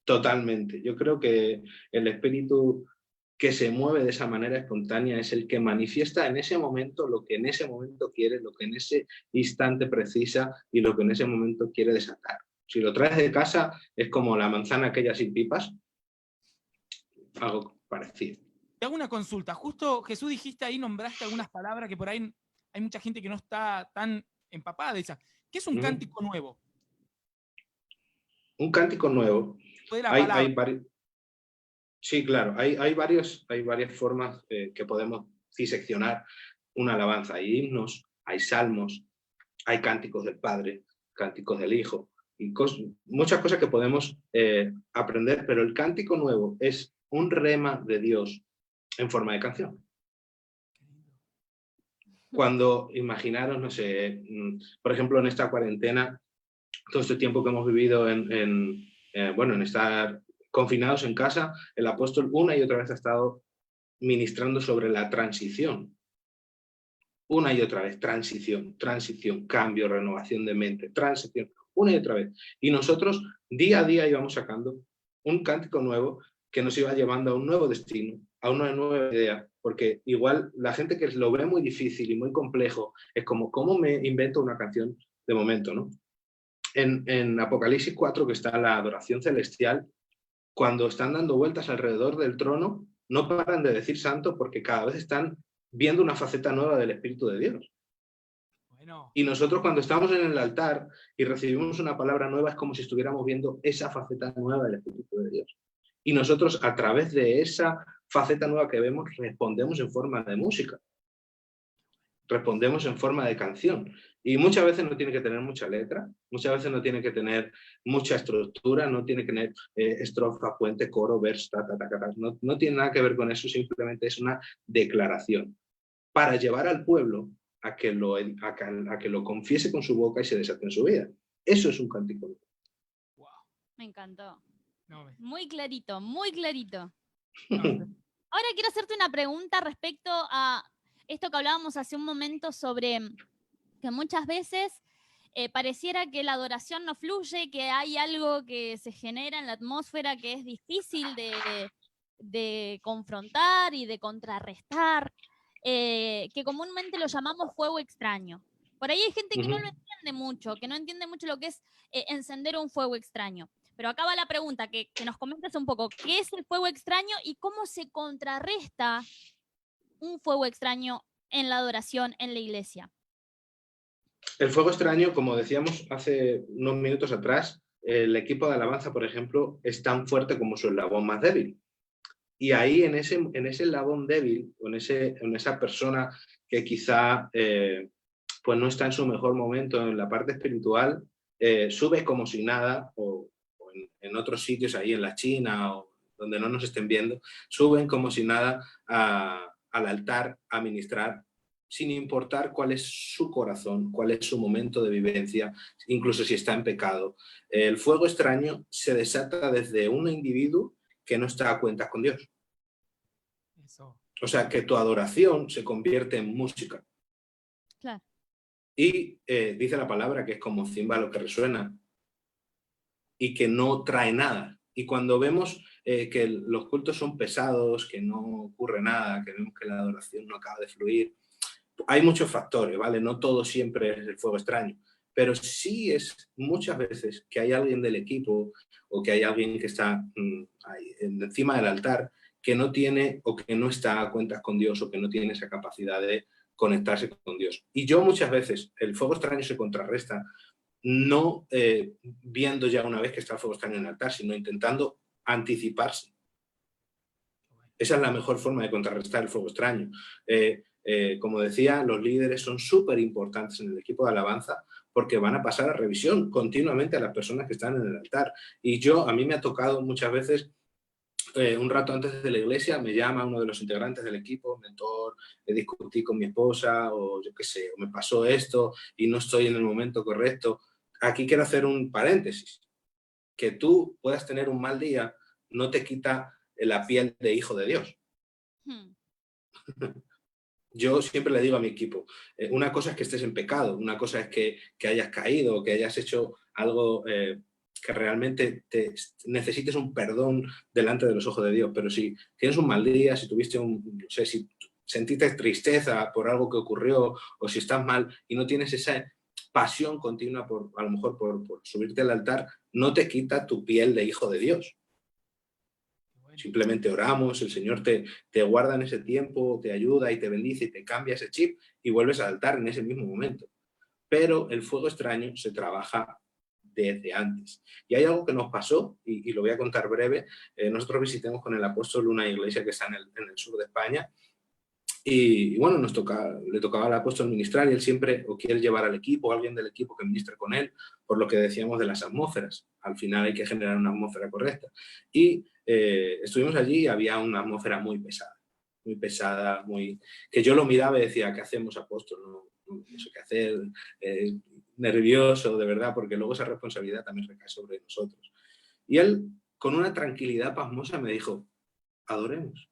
Totalmente. Yo creo que el Espíritu que se mueve de esa manera espontánea es el que manifiesta en ese momento lo que en ese momento quiere, lo que en ese instante precisa y lo que en ese momento quiere desatar. Si lo traes de casa es como la manzana aquella sin pipas, algo parecido. Te hago una consulta. Justo Jesús dijiste ahí, nombraste algunas palabras que por ahí hay mucha gente que no está tan empapada de esas. ¿Qué es un cántico nuevo? Un cántico nuevo. Sí, claro. Hay varias formas que podemos diseccionar una alabanza. Hay himnos, hay salmos, hay cánticos del Padre, cánticos del Hijo, y muchas cosas que podemos aprender, pero el cántico nuevo es un rema de Dios en forma de canción. Cuando imaginaros, no sé, por ejemplo, en esta cuarentena, todo este tiempo que hemos vivido en estar confinados en casa, el apóstol una y otra vez ha estado ministrando sobre la transición. Una y otra vez, transición, cambio, renovación de mente, transición, una y otra vez. Y nosotros día a día íbamos sacando un cántico nuevo que nos iba llevando a un nuevo destino, a una nueva idea, porque igual la gente que lo ve muy difícil y muy complejo, es como, ¿cómo me invento una canción de momento, no? En Apocalipsis 4, que está la adoración celestial, cuando están dando vueltas alrededor del trono, no paran de decir santo porque cada vez están viendo una faceta nueva del Espíritu de Dios. Bueno. Y nosotros cuando estamos en el altar y recibimos una palabra nueva es como si estuviéramos viendo esa faceta nueva del Espíritu de Dios. Y nosotros a través de esa faceta nueva que vemos respondemos en forma de música. respondemos en forma de canción. Y muchas veces no tiene que tener mucha letra, muchas veces no tiene que tener mucha estructura, no tiene que tener estrofa, puente, coro, verso, no tiene nada que ver con eso, simplemente es una declaración para llevar al pueblo a que lo confiese con su boca y se desate en su vida. Eso es un cántico. Wow. Me encantó. No, muy clarito, muy clarito. no, Ahora quiero hacerte una pregunta respecto a esto que hablábamos hace un momento sobre que muchas veces pareciera que la adoración no fluye, que hay algo que se genera en la atmósfera que es difícil de confrontar y de contrarrestar, que comúnmente lo llamamos fuego extraño. Por ahí hay gente que no lo entiende mucho, que no entiende mucho lo que es encender un fuego extraño. Pero acá va la pregunta, que nos comentes un poco, ¿qué es el fuego extraño y cómo se contrarresta un fuego extraño en la adoración en la iglesia? El fuego extraño, como decíamos hace unos minutos atrás, el equipo de alabanza, por ejemplo, es tan fuerte como su eslabón más débil. Y ahí, en ese eslabón débil, o en esa persona que quizá pues no está en su mejor momento en la parte espiritual, sube como si nada, o en otros sitios, ahí en la China, o donde no nos estén viendo, suben como si nada al altar a ministrar, sin importar cuál es su corazón, cuál es su momento de vivencia, incluso si está en pecado. El fuego extraño se desata desde un individuo que no está a cuentas con Dios. eso. O sea, que tu adoración se convierte en música. Claro. Y dice la palabra que es como címbalo que resuena y que no trae nada. Y cuando vemos que los cultos son pesados, que no ocurre nada, que vemos que la adoración no acaba de fluir, hay muchos factores, ¿vale? No todo siempre es el fuego extraño, pero sí es muchas veces que hay alguien del equipo o que hay alguien que está ahí, encima del altar que no tiene o que no está a cuentas con Dios o que no tiene esa capacidad de conectarse con Dios. Y yo muchas veces, el fuego extraño se contrarresta no viendo ya una vez que está el fuego extraño en el altar, sino intentando anticiparse. Esa es la mejor forma de contrarrestar el fuego extraño. Como decía, los líderes son súper importantes en el equipo de alabanza porque van a pasar a revisión continuamente a las personas que están en el altar. Y a mí me ha tocado muchas veces, un rato antes de la iglesia, me llama uno de los integrantes del equipo, mentor, discutí con mi esposa o yo qué sé, o me pasó esto y no estoy en el momento correcto. Aquí quiero hacer un paréntesis. Que tú puedas tener un mal día no te quita la piel de hijo de Dios. Yo siempre le digo a mi equipo, una cosa es que estés en pecado, una cosa es que hayas caído, que hayas hecho algo que realmente necesites un perdón delante de los ojos de Dios, pero si tienes un mal día, si tuviste no sé, si sentiste tristeza por algo que ocurrió o si estás mal y no tienes esa pasión continua a lo mejor por subirte al altar, no te quita tu piel de hijo de Dios. Simplemente oramos, el Señor te guarda en ese tiempo, te ayuda y te bendice y te cambia ese chip y vuelves al altar en ese mismo momento. Pero el fuego extraño se trabaja desde antes. Y hay algo que nos pasó, y lo voy a contar breve. Nosotros visitamos con el apóstol una iglesia que está en el sur de España. Y bueno, le tocaba al apóstol ministrar y él siempre o quiere llevar al equipo o alguien del equipo que ministre con él, por lo que decíamos de las atmósferas. Al final hay que generar una atmósfera correcta. Y estuvimos allí y había una atmósfera muy pesada, que yo lo miraba y decía, ¿qué hacemos, apóstol? No sé qué hacer, nervioso, de verdad, porque luego esa responsabilidad también recae sobre nosotros. Y él, con una tranquilidad pasmosa, me dijo, adoremos.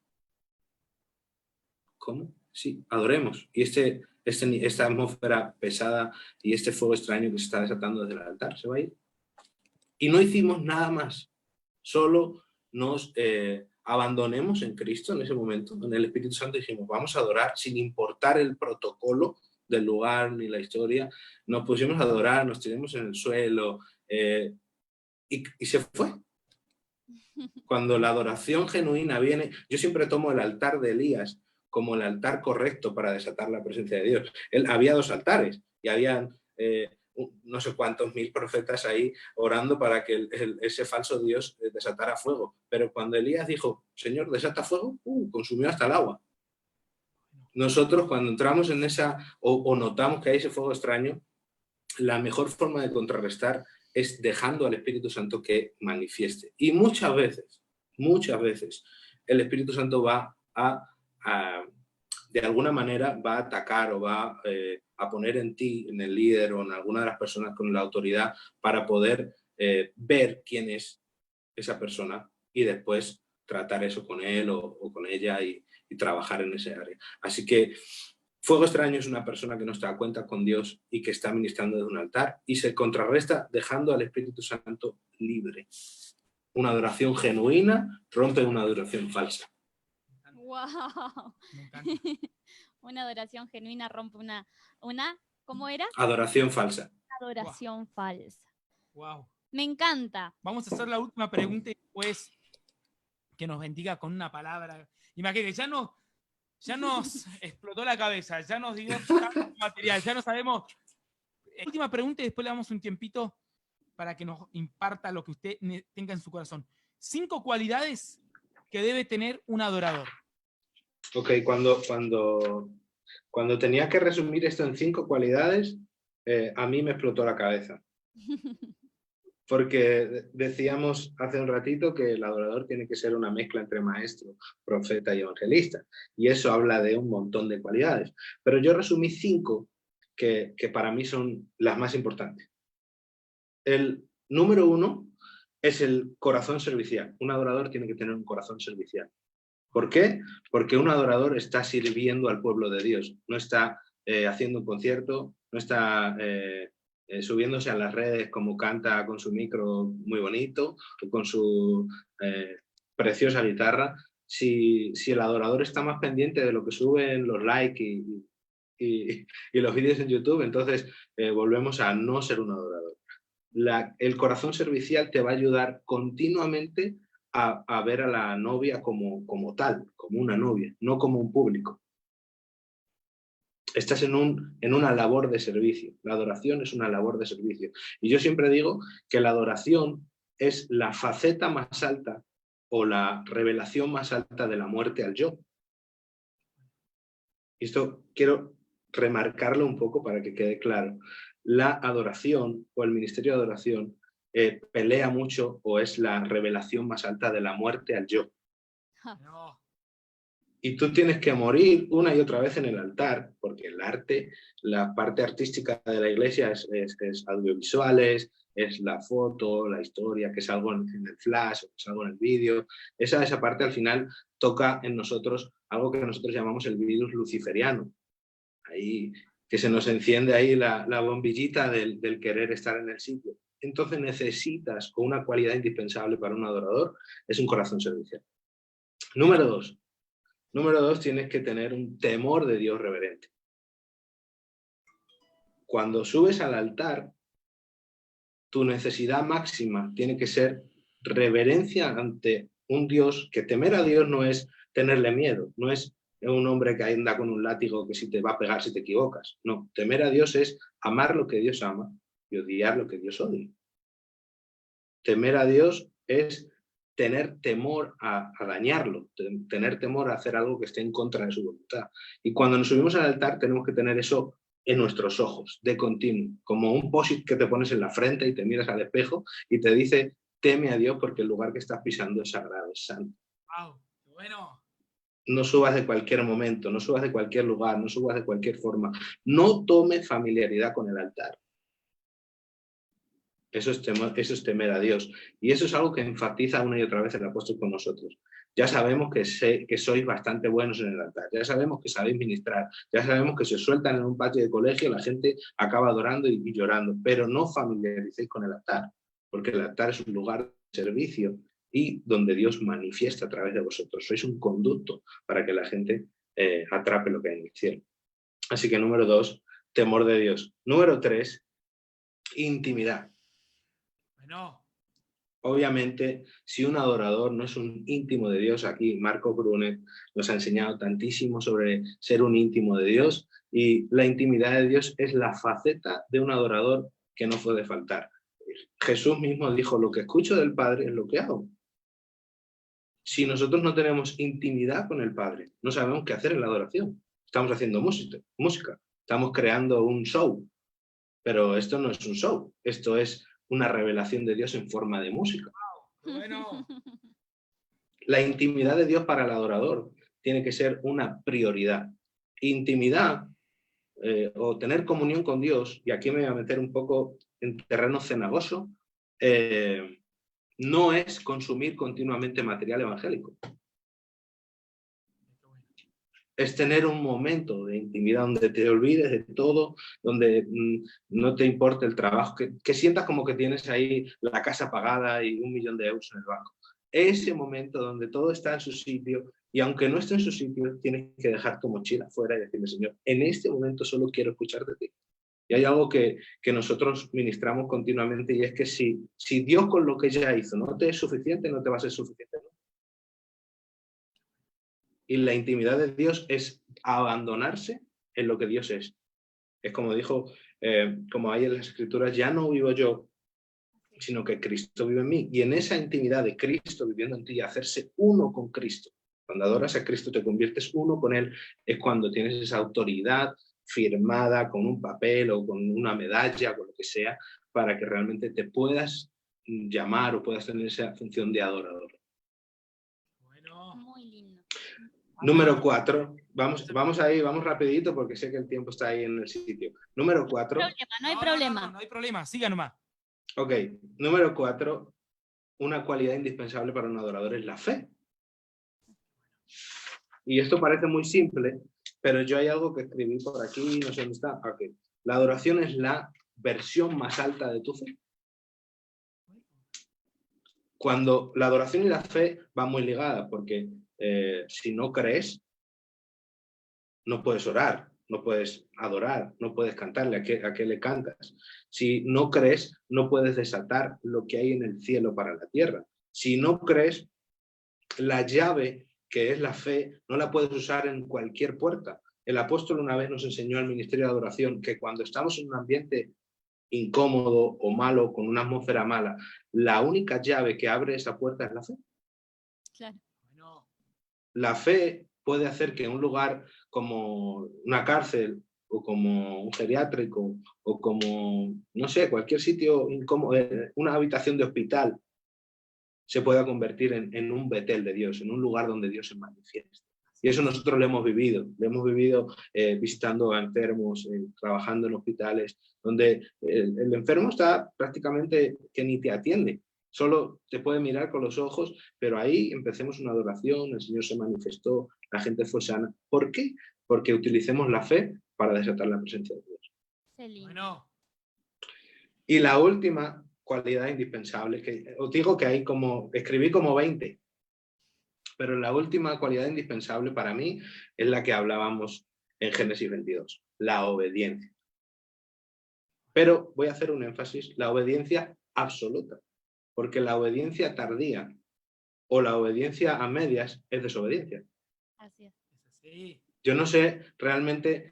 ¿Cómo? Sí, adoremos. Y esta atmósfera pesada y este fuego extraño que se está desatando desde el altar se va a ir. Y no hicimos nada más. Solo nos abandonemos en Cristo en ese momento, en el Espíritu Santo, y dijimos, vamos a adorar sin importar el protocolo del lugar ni la historia. Nos pusimos a adorar, nos tiramos en el suelo y se fue. Cuando la adoración genuina viene, yo siempre tomo el altar de Elías como el altar correcto para desatar la presencia de Dios. Había 2 altares y habían no sé cuántos mil profetas ahí orando para que ese falso Dios desatara fuego. Pero cuando Elías dijo, Señor, desata fuego, consumió hasta el agua. nosotros cuando entramos en esa, o notamos que hay ese fuego extraño, la mejor forma de contrarrestar es dejando al Espíritu Santo que manifieste. Y muchas veces, el Espíritu Santo va de alguna manera, va a atacar o va a poner en ti, en el líder o en alguna de las personas con la autoridad para poder ver quién es esa persona y después tratar eso con él o con ella y trabajar en ese área. Así que fuego extraño es una persona que no está a cuenta con Dios y que está ministrando desde un altar y se contrarresta dejando al Espíritu Santo libre. Una adoración genuina rompe una adoración falsa. ¡Wow! Me encanta. Una adoración genuina rompe una ¿cómo era? Adoración falsa. Adoración falsa. Wow. Me encanta. Vamos a hacer la última pregunta y después que nos bendiga con una palabra. Imagínate, ya nos explotó la cabeza, ya nos dio tanto material, ya no sabemos. Última pregunta y después le damos un tiempito para que nos imparta lo que usted tenga en su corazón. 5 cualidades que debe tener un adorador. Ok, cuando tenía que resumir esto en 5 cualidades, a mí me explotó la cabeza. Porque decíamos hace un ratito que el adorador tiene que ser una mezcla entre maestro, profeta y evangelista. Y eso habla de un montón de cualidades. Pero yo resumí 5 que para mí son las más importantes. El número 1 es el corazón servicial. Un adorador tiene que tener un corazón servicial. ¿Por qué? Porque un adorador está sirviendo al pueblo de Dios. No está haciendo un concierto, no está subiéndose a las redes como canta con su micro muy bonito o con su preciosa guitarra. Si el adorador está más pendiente de lo que suben los likes y los vídeos en YouTube, entonces volvemos a no ser un adorador. El corazón servicial te va a ayudar continuamente a ver a la novia como tal, como una novia, no como un público. Estás en una labor de servicio. La adoración es una labor de servicio. Y yo siempre digo que la adoración es la faceta más alta o la revelación más alta de la muerte al yo. Y esto quiero remarcarlo un poco para que quede claro. La adoración o el ministerio de adoración pelea mucho o es la revelación más alta de la muerte al yo. No. Y tú tienes que morir una y otra vez en el altar, porque el arte, la parte artística de la iglesia es audiovisuales, es la foto, la historia, que es algo en el flash, que es algo en el vídeo. Esa parte al final toca en nosotros algo que nosotros llamamos el virus luciferiano. Ahí, que se nos enciende ahí la bombillita del querer estar en el sitio. Entonces necesitas, o una cualidad indispensable para un adorador, es un corazón servicial. Número 2. Número 2, tienes que tener un temor de Dios reverente. Cuando subes al altar, tu necesidad máxima tiene que ser reverencia ante un Dios, que temer a Dios no es tenerle miedo, no es un hombre que anda con un látigo que si te va a pegar si te equivocas. No, temer a Dios es amar lo que Dios ama y odiar lo que Dios odia. Temer a Dios es tener temor a dañarlo, tener temor a hacer algo que esté en contra de su voluntad. Y cuando nos subimos al altar tenemos que tener eso en nuestros ojos, de continuo, como un post-it que te pones en la frente y te miras al espejo y te dice, teme a Dios porque el lugar que estás pisando es sagrado, es santo. ¡Wow! Bueno. No subas de cualquier momento, no subas de cualquier lugar, no subas de cualquier forma. No tome familiaridad con el altar. Eso es temer a Dios. Y eso es algo que enfatiza una y otra vez el apóstol con nosotros. Ya sabemos que sois bastante buenos en el altar, ya sabemos que sabéis ministrar, ya sabemos que se sueltan en un patio de colegio, la gente acaba adorando y llorando, pero no familiaricéis con el altar, porque el altar es un lugar de servicio y donde Dios manifiesta a través de vosotros. Sois un conducto para que la gente atrape lo que hay en el cielo. Así que número 2, temor de Dios. Número 3, intimidad. Bueno. Obviamente, si un adorador no es un íntimo de Dios, aquí Marco Brunet nos ha enseñado tantísimo sobre ser un íntimo de Dios, y la intimidad de Dios es la faceta de un adorador que no puede faltar. Jesús mismo dijo, lo que escucho del Padre es lo que hago. Si nosotros no tenemos intimidad con el Padre, no sabemos qué hacer en la adoración. estamos haciendo música, estamos creando un show, pero esto no es un show, esto es una revelación de Dios en forma de música. Bueno, La intimidad de Dios para el adorador tiene que ser una prioridad. Intimidad o tener comunión con Dios, y aquí me voy a meter un poco en terreno cenagoso, no es consumir continuamente material evangélico. Es tener un momento de intimidad donde te olvides de todo, donde no te importe el trabajo, que sientas como que tienes ahí la casa pagada y 1 millón de euros en el banco. Ese momento donde todo está en su sitio, y aunque no esté en su sitio, tienes que dejar tu mochila fuera y decirle, Señor, en este momento solo quiero escuchar de ti. Y hay algo que nosotros ministramos continuamente, y es que si Dios con lo que ya hizo no te es suficiente, no te va a ser suficiente, ¿no? Y la intimidad de Dios es abandonarse en lo que Dios es. Es como dijo, como hay en las Escrituras, ya no vivo yo, sino que Cristo vive en mí. Y en esa intimidad de Cristo viviendo en ti, hacerse uno con Cristo. Cuando adoras a Cristo te conviertes uno con Él, es cuando tienes esa autoridad firmada con un papel o con una medalla, con lo que sea, para que realmente te puedas llamar o puedas tener esa función de adorador. bueno. Muy lindo. Número 4, vamos ahí, vamos rapidito porque sé que el tiempo está ahí en el sitio. Número 4. No hay problema. No hay problema, siga nomás. Ok, número 4, una cualidad indispensable para un adorador es la fe. Y esto parece muy simple, pero yo hay algo que escribí por aquí, no sé dónde está. Okay. La adoración es la versión más alta de tu fe. Cuando la adoración y la fe van muy ligadas, porque si no crees, no puedes orar, no puedes adorar, no puedes cantarle a qué le cantas. Si no crees, no puedes desatar lo que hay en el cielo para la tierra. Si no crees, la llave que es la fe no la puedes usar en cualquier puerta. El apóstol una vez nos enseñó al ministerio de adoración que cuando estamos en un ambiente incómodo o malo, con una atmósfera mala, la única llave que abre esa puerta es la fe. Claro. Bueno, La fe puede hacer que un lugar como una cárcel o como un geriátrico o como, no sé, cualquier sitio incómodo, una habitación de hospital, se pueda convertir en un Betel de Dios, en un lugar donde Dios se manifiesta. Y eso nosotros lo hemos vivido visitando a enfermos, trabajando en hospitales, donde el enfermo está prácticamente que ni te atiende, solo te puede mirar con los ojos, pero ahí empecemos una adoración, el Señor se manifestó, la gente fue sana. ¿Por qué? Porque utilicemos la fe para desatar la presencia de Dios. Qué lindo. bueno. Y la última cualidad indispensable, que os digo que hay escribí como 20, pero la última cualidad indispensable para mí es la que hablábamos en Génesis 22, la obediencia. Pero voy a hacer un énfasis, la obediencia absoluta, porque la obediencia tardía o la obediencia a medias es desobediencia. Así es. Sí. Yo no sé realmente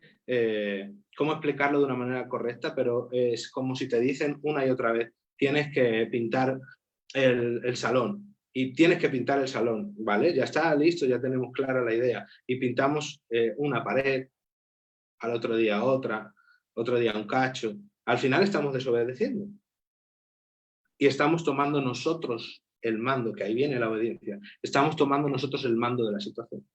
cómo explicarlo de una manera correcta, pero es como si te dicen una y otra vez, tienes que pintar el salón y tienes que pintar el salón, ¿vale? Ya está listo, ya tenemos clara la idea y pintamos una pared, al otro día otra, otro día un cacho. Al final estamos desobedeciendo y estamos tomando nosotros el mando, que ahí viene la obediencia, estamos tomando nosotros el mando de la situación.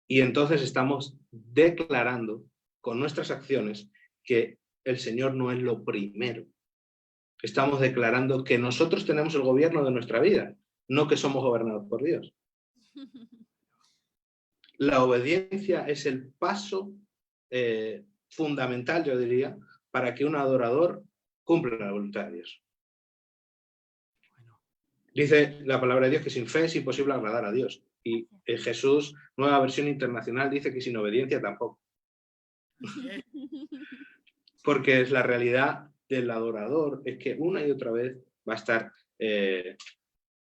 Y entonces estamos declarando con nuestras acciones que el Señor no es lo primero. Estamos declarando que nosotros tenemos el gobierno de nuestra vida, no que somos gobernados por Dios. La obediencia es el paso fundamental, yo diría, para que un adorador cumpla la voluntad de Dios. Dice la palabra de Dios que sin fe es imposible agradar a Dios. Y Jesús, Nueva Versión Internacional, dice que sin obediencia tampoco. Porque es la realidad del adorador, es que una y otra vez va a estar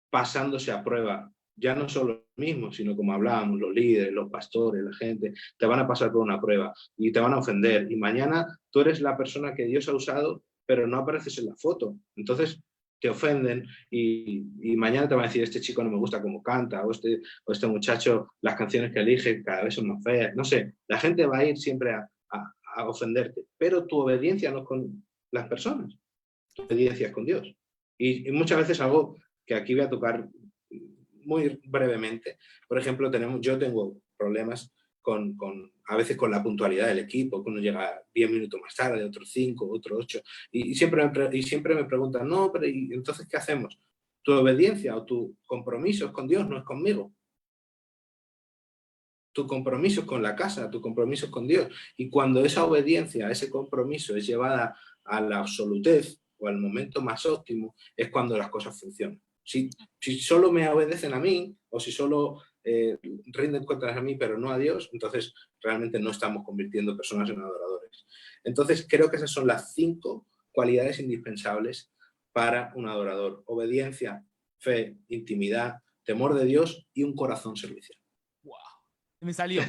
pasándose a prueba, ya no solo los mismos, sino como hablábamos, los líderes, los pastores, la gente, te van a pasar por una prueba y te van a ofender. Y mañana tú eres la persona que Dios ha usado, pero no apareces en la foto. Entonces, te ofenden y mañana te van a decir, este chico no me gusta cómo canta, o este muchacho, las canciones que elige cada vez son más feas, no sé, la gente va a ir siempre a ofenderte, pero tu obediencia no es con las personas, tu obediencia es con Dios. Y muchas veces algo que aquí voy a tocar muy brevemente, por ejemplo, yo tengo problemas a veces con la puntualidad del equipo, que uno llega 10 minutos más tarde, otros 5, otros 8, y siempre me preguntan, no, pero ¿y entonces qué hacemos? Tu obediencia o tu compromiso es con Dios, no es conmigo. Tu compromiso es con la casa, tu compromiso es con Dios. Y cuando esa obediencia, ese compromiso es llevada a la absolutez o al momento más óptimo, es cuando las cosas funcionan. Si solo me obedecen a mí, o si solo rinden cuentas a mí, pero no a Dios, entonces realmente no estamos convirtiendo personas en adoradores. Entonces creo que esas son las 5 cualidades indispensables para un adorador: obediencia, fe, intimidad, temor de Dios y un corazón servicial. Wow, me salió.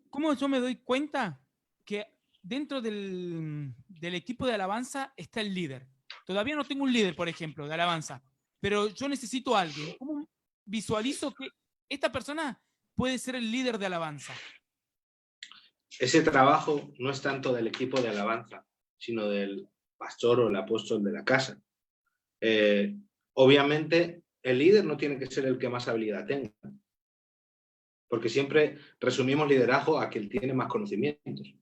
¿Cómo yo me doy cuenta que dentro del equipo de alabanza está el líder? Todavía no tengo un líder, por ejemplo, de alabanza, pero yo necesito a alguien. ¿Cómo visualizo que esta persona puede ser el líder de alabanza? Ese trabajo no es tanto del equipo de alabanza, sino del pastor o el apóstol de la casa. Obviamente, el líder no tiene que ser el que más habilidad tenga, porque siempre resumimos liderazgo a quien tiene más conocimientos,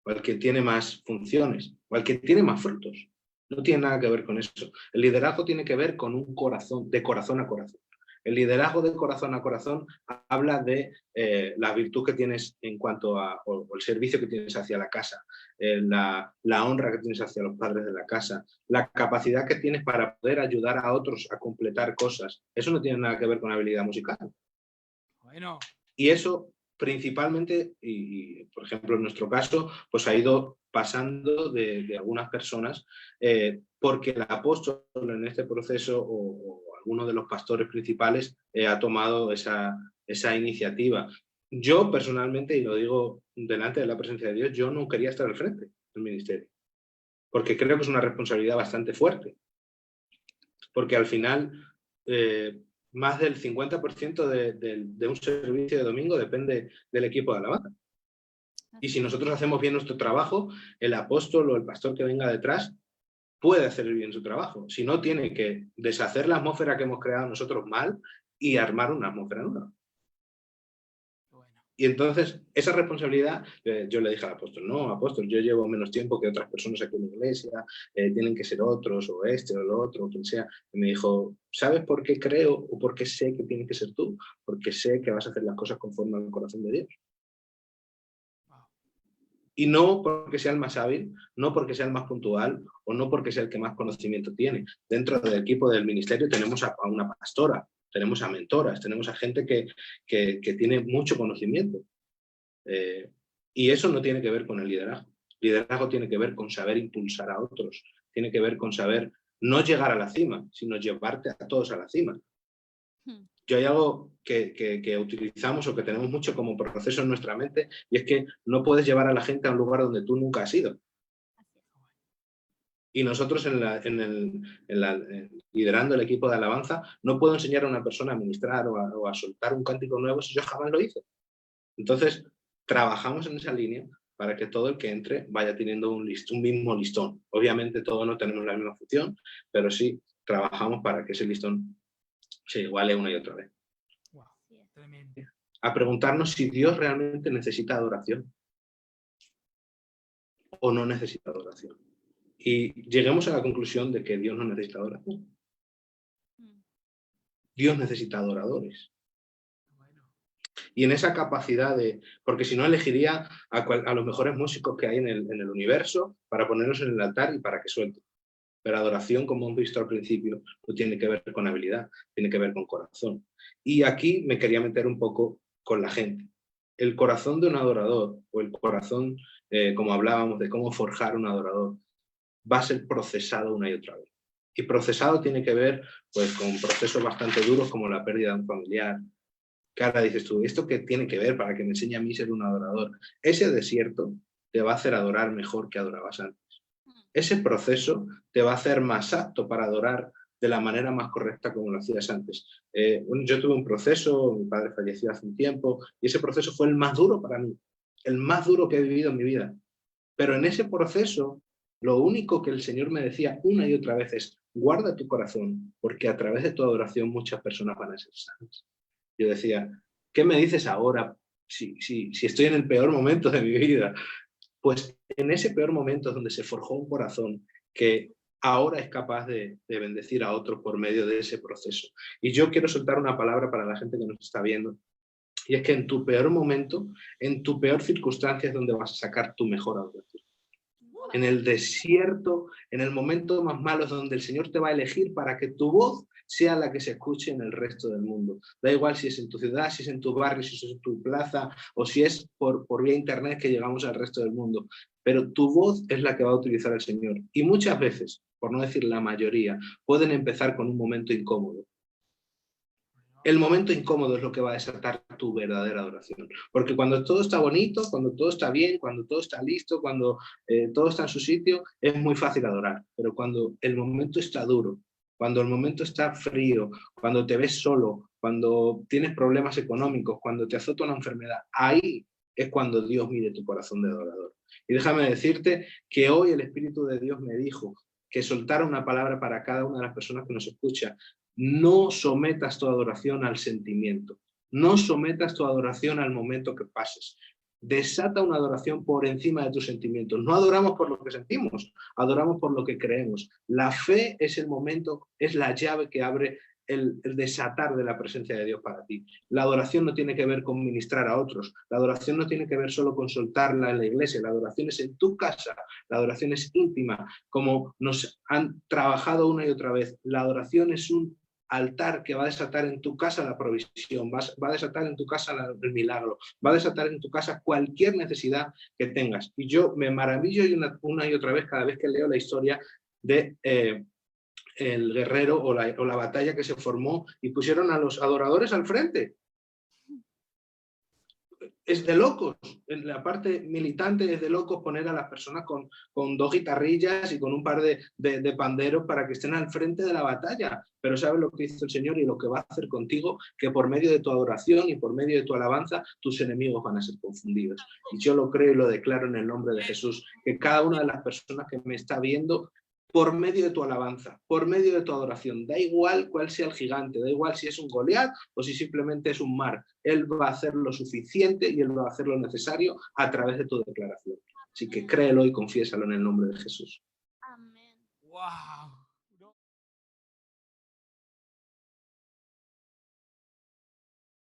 o al que tiene más funciones, o al que tiene más frutos. No tiene nada que ver con eso. El liderazgo tiene que ver con un corazón, de corazón a corazón. El liderazgo de corazón a corazón habla de la virtud que tienes en cuanto a, o el servicio que tienes hacia la casa, la honra que tienes hacia los padres de la casa, la capacidad que tienes para poder ayudar a otros a completar cosas. Eso no tiene nada que ver con habilidad musical. Bueno. Y eso principalmente, y por ejemplo en nuestro caso, pues ha ido pasando de algunas personas porque el apóstol en este proceso o alguno de los pastores principales ha tomado esa iniciativa. Yo personalmente, y lo digo delante de la presencia de Dios, yo no quería estar al frente del ministerio, porque creo que es una responsabilidad bastante fuerte, porque al final más del 50% de un servicio de domingo depende del equipo de alabanza. Y si nosotros hacemos bien nuestro trabajo, el apóstol o el pastor que venga detrás puede hacer bien su trabajo. Si no, tiene que deshacer la atmósfera que hemos creado nosotros mal y armar una atmósfera nueva. Y entonces, esa responsabilidad, yo le dije al apóstol, no, apóstol, yo llevo menos tiempo que otras personas aquí en la iglesia, tienen que ser otros, o este, o lo otro, o quien sea. Y me dijo, ¿sabes por qué creo o por qué sé que tienes que ser tú? Porque sé que vas a hacer las cosas conforme al corazón de Dios. Y no porque sea el más hábil, no porque sea el más puntual, o no porque sea el que más conocimiento tiene. Dentro del equipo del ministerio tenemos a una pastora, tenemos a mentoras, tenemos a gente que tiene mucho conocimiento. Y eso no tiene que ver con el liderazgo. Liderazgo tiene que ver con saber impulsar a otros, tiene que ver con saber no llegar a la cima, sino llevarte a todos a la cima. Yo hay algo que utilizamos o que tenemos mucho como proceso en nuestra mente, y es que no puedes llevar a la gente a un lugar donde tú nunca has ido. Y nosotros liderando el equipo de alabanza, no puedo enseñar a una persona a ministrar o a soltar un cántico nuevo si yo jamás lo hice. Entonces, trabajamos en esa línea para que todo el que entre vaya teniendo un mismo listón. Obviamente todos no tenemos la misma función, pero sí trabajamos para que ese listón se iguale una y otra vez. Wow, tremendo. A preguntarnos si Dios realmente necesita adoración o no necesita adoración. Y lleguemos a la conclusión de que Dios no necesita adoración. Dios necesita adoradores. Y en esa capacidad porque si no elegiría a los mejores músicos que hay en el universo para ponerlos en el altar y para que suelten. Pero adoración, como hemos visto al principio, no tiene que ver con habilidad, tiene que ver con corazón. Y aquí me quería meter un poco con la gente. El corazón de un adorador, o el corazón, como hablábamos, de cómo forjar un adorador, va a ser procesado una y otra vez. Y procesado tiene que ver pues, con procesos bastante duros como la pérdida de un familiar. Que ahora dices tú, ¿esto qué tiene que ver para que me enseñe a mí ser un adorador? Ese desierto te va a hacer adorar mejor que adorabas antes. ese proceso te va a hacer más apto para adorar de la manera más correcta como lo hacías antes. Yo tuve un proceso, mi padre falleció hace un tiempo, y ese proceso fue el más duro para mí, el más duro que he vivido en mi vida. Pero en ese proceso, lo único que el Señor me decía una y otra vez es, guarda tu corazón, porque a través de tu adoración muchas personas van a ser sanas. Yo decía, ¿qué me dices ahora si estoy en el peor momento de mi vida? Pues en ese peor momento es donde se forjó un corazón que ahora es capaz de bendecir a otros por medio de ese proceso. Y yo quiero soltar una palabra para la gente que nos está viendo, y es que en tu peor momento, en tu peor circunstancia es donde vas a sacar tu mejor adoración. En el desierto, en el momento más malo es donde el Señor te va a elegir para que tu voz sea la que se escuche en el resto del mundo. Da igual si es en tu ciudad, si es en tu barrio, si es en tu plaza o si es por vía internet que llegamos al resto del mundo. Pero tu voz es la que va a utilizar el Señor. Y muchas veces, por no decir la mayoría, pueden empezar con un momento incómodo. El momento incómodo es lo que va a desatar tu verdadera adoración. Porque cuando todo está bonito, cuando todo está bien, cuando todo está listo, cuando todo está en su sitio, es muy fácil adorar. Pero cuando el momento está duro, cuando el momento está frío, cuando te ves solo, cuando tienes problemas económicos, cuando te azota una enfermedad, ahí es cuando Dios mide tu corazón de adorador. Y déjame decirte que hoy el Espíritu de Dios me dijo que soltara una palabra para cada una de las personas que nos escucha. No sometas tu adoración al sentimiento. No sometas tu adoración al momento que pases. Desata una adoración por encima de tus sentimientos. No adoramos por lo que sentimos, adoramos por lo que creemos. La fe es el momento, es la llave que abre el desatar de la presencia de Dios para ti. La adoración no tiene que ver con ministrar a otros. La adoración no tiene que ver solo con soltarla en la iglesia. La adoración es en tu casa. La adoración es íntima, como nos han trabajado una y otra vez. La adoración es un altar que va a desatar en tu casa la provisión, va a desatar en tu casa el milagro, va a desatar en tu casa cualquier necesidad que tengas. Y yo me maravillo una y otra vez cada vez que leo la historia de el guerrero o la batalla que se formó y pusieron a los adoradores al frente. Es de locos, en la parte militante es de locos poner a las personas con dos guitarrillas y con un par de panderos para que estén al frente de la batalla. Pero ¿sabes lo que hizo el Señor y lo que va a hacer contigo? Que por medio de tu adoración y por medio de tu alabanza, tus enemigos van a ser confundidos. Y yo lo creo y lo declaro en el nombre de Jesús, que cada una de las personas que me está viendo, por medio de tu alabanza, por medio de tu adoración, da igual cuál sea el gigante, da igual si es un Goliat o si simplemente es un mar, Él va a hacer lo suficiente y Él va a hacer lo necesario a través de tu declaración. Así que créelo y confiésalo en el nombre de Jesús. Amén. ¡Wow!